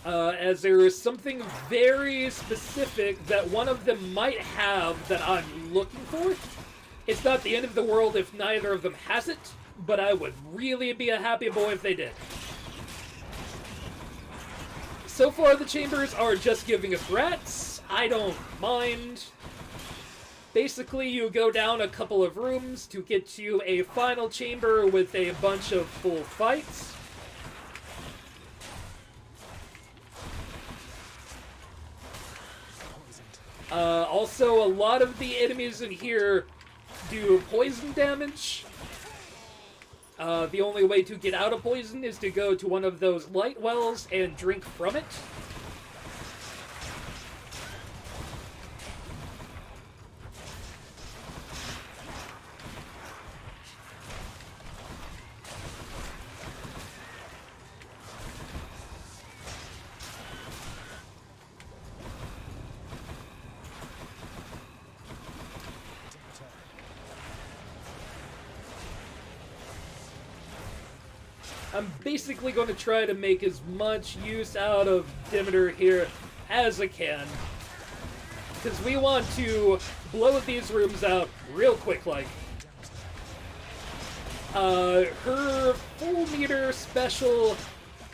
as there is something very specific that one of them might have that I'm looking for. It's not the end of the world if neither of them has it, but I would really be a happy boy if they did. So far, the chambers are just giving us rats. I don't mind. Basically, you go down a couple of rooms to get to a final chamber with a bunch of full fights. Also, a lot of the enemies in here do poison damage. The only way to get out of poison is to go to one of those light wells and drink from it. I'm basically going to try to make as much use out of Demeter here as I can. Because we want to blow these rooms out real quick, like. Her full meter special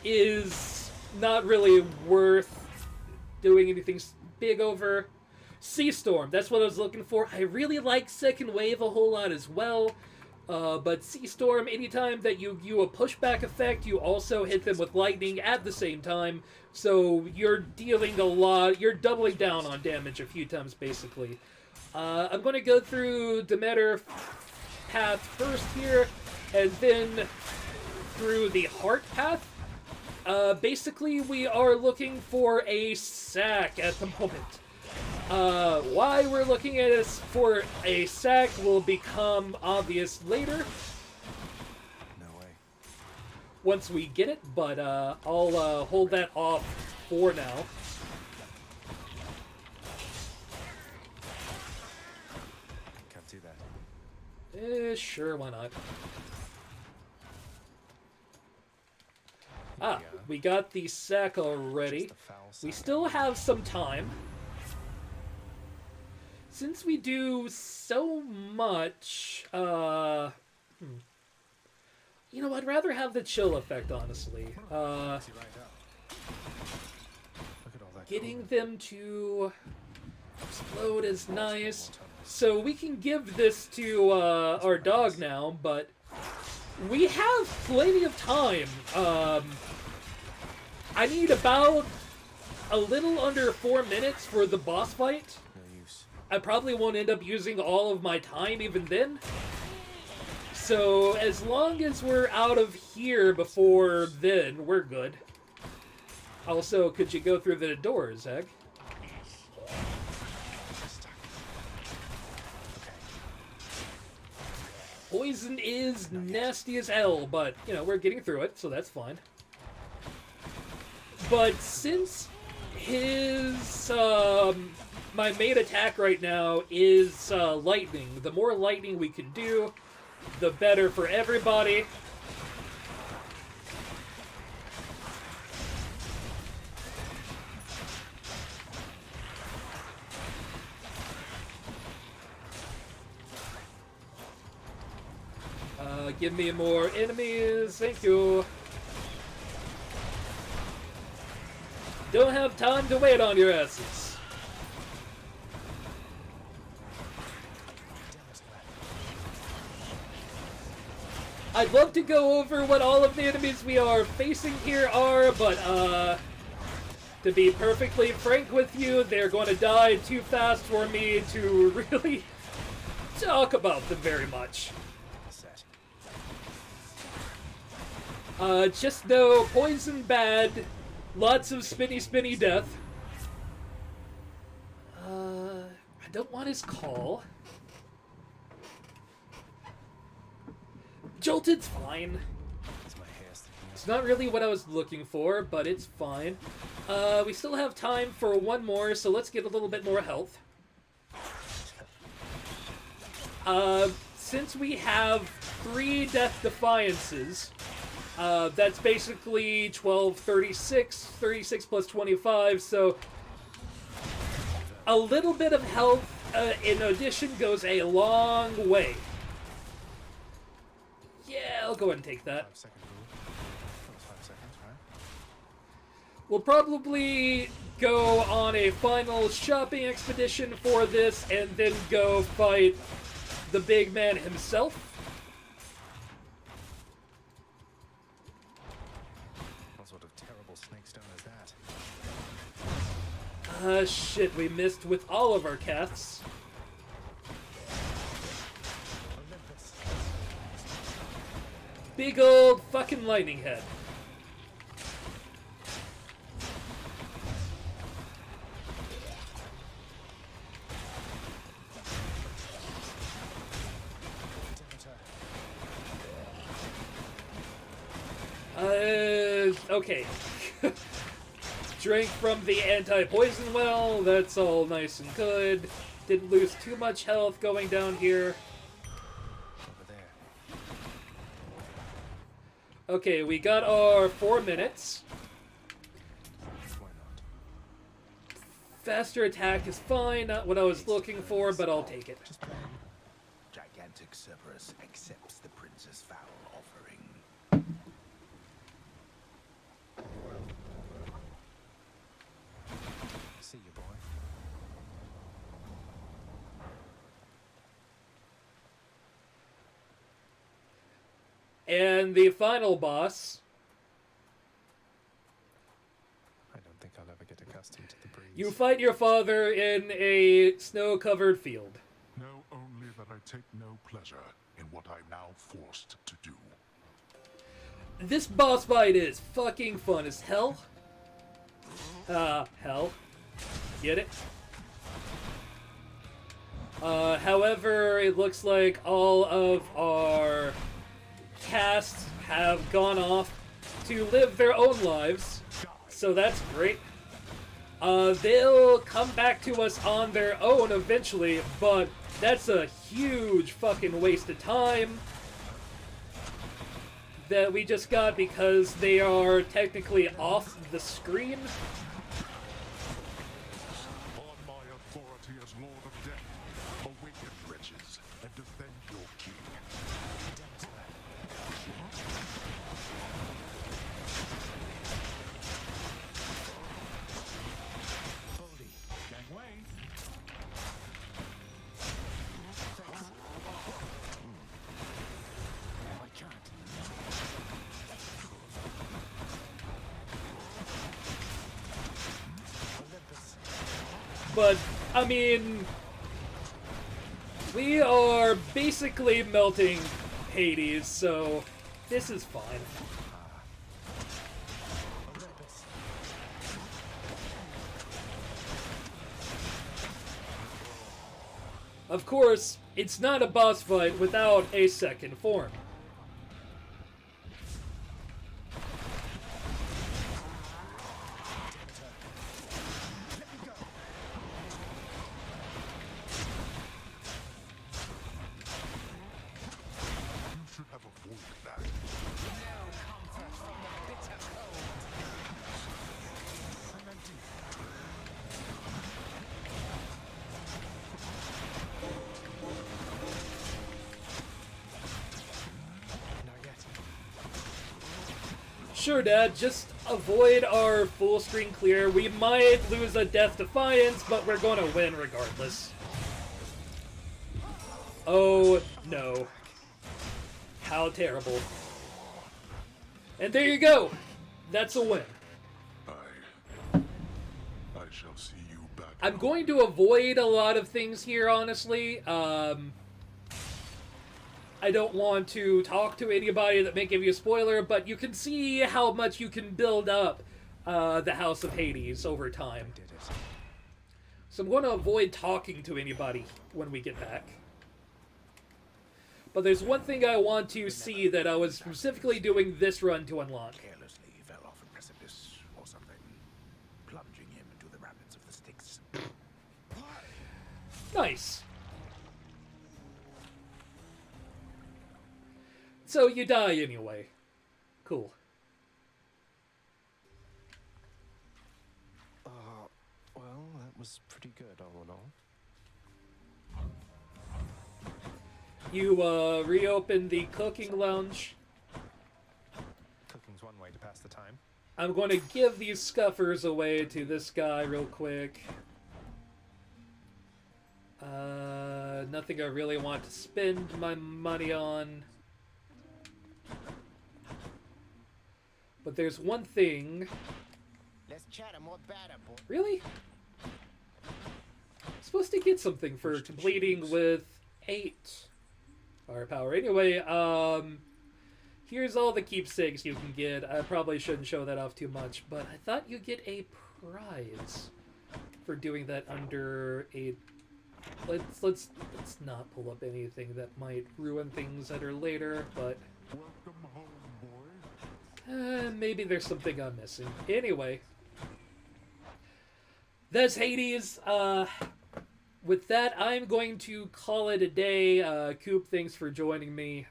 is not really worth doing anything big over. Sea Storm, that's what I was looking for. I really like Second Wave a whole lot as well. But Sea Storm, anytime that you do a pushback effect, you also hit them with lightning at the same time. So you're dealing a lot, you're doubling down on damage a few times, basically. I'm going to go through Demeter path first here, and then through the Heart path. Basically, we are looking for a sack at the moment. Why we're looking at this for a sack will become obvious later. No way. Once we get it, but I'll hold that off for now. Can't do that. Sure, why not? Ah, we got the sack already. We still have some time. Since we do so much, you know, I'd rather have the chill effect, honestly. Getting them to explode is nice. So we can give this to our dog now, but we have plenty of time. I need about a little under 4 minutes for the boss fight. I probably won't end up using all of my time even then. So as long as we're out of here before then, we're good. Also, could you go through the doors, Egg? Poison is nasty as hell, but, you know, we're getting through it, so that's fine. But since his, my main attack right now is lightning. The more lightning we can do, the better for everybody. Give me more enemies, thank you. Don't have time to wait on your asses. I'd love to go over what all of the enemies we are facing here are, but, to be perfectly frank with you, they're going to die too fast for me to really talk about them very much. Just know, poison bad, lots of spinny death. I don't want his call. Jolted's fine. It's not really what I was looking for, but it's fine. We still have time for one more, so let's get a little bit more health. Since we have 3 Death Defiances, that's basically 12, 36, 36 plus 25, so a little bit of health in addition goes a long way. Yeah, I'll go ahead and take that. 5 second rule. 5 seconds, right? We'll probably go on a final shopping expedition for this and then go fight the big man himself. What sort of terrible snake stone is that? Shit, we missed with all of our casts. Big old fucking lightning head. Okay. Drink from the anti-poison well, that's all nice and good. Didn't lose too much health going down here. Okay, we got our 4 minutes. Faster attack is fine, not what I was looking for, but I'll take it. Gigantic Cerberus accepts the prince's foul offering. See you, boy. And the final boss. I don't think I'll ever get accustomed to the breeze. You fight your father in a snow-covered field. Know only that I take no pleasure in what I'm now forced to do. This boss fight is fucking fun as hell. Hell. Get it? However, it looks like all of our casts have gone off to live their own lives, so that's great. They'll come back to us on their own eventually, but that's a huge fucking waste of time that we just got because they are technically off the screen. On my authority as Lord of Death, awaken wretches and defend your king. Gangway. I can't. But, I mean, we are basically melting Hades, so this is fine. Of course, it's not a boss fight without a second form. You should have avoided that. I'm empty. Not yet. Sure, Dad, just avoid our full screen clear. We might lose a Death Defiance, but we're going to win regardless. Oh, no. How terrible. And there you go. That's a win. I shall see you back. I'm going to avoid a lot of things here, honestly. I don't want to talk to anybody that may give you a spoiler, but you can see how much you can build up the House of Hades over time. So I'm going to avoid talking to anybody when we get back. But there's one thing I want to see that I was specifically doing this run to unlock. Carelessly fell off a precipice or something, plunging him into the rapids of the Styx. Nice. So you die anyway. Cool. Well, that was pretty good all in all. You reopen the cooking lounge. Cooking's one way to pass the time. I'm going to give these scuffers away to this guy real quick. Nothing I really want to spend my money on. But there's one thing. Let's chat more better, boy. Really? I'm supposed to get something for completing with 8 firepower. Anyway, here's all the keepsakes you can get. I probably shouldn't show that off too much, but I thought you get a prize for doing that under a... Let's not pull up anything that might ruin things that are later, but... Welcome home, boy. Maybe there's something I'm missing. Anyway. That's Hades. With that, I'm going to call it a day. Coop, thanks for joining me.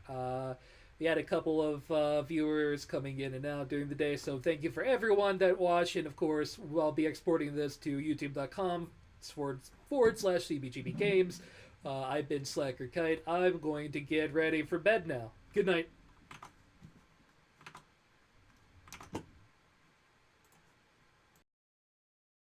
We had a couple of viewers coming in and out during the day, so thank you for everyone that watched. And of course, I'll be exporting this to youtube.com/CBGB Games. I've been Slacker Kite. I'm going to get ready for bed now. Good night.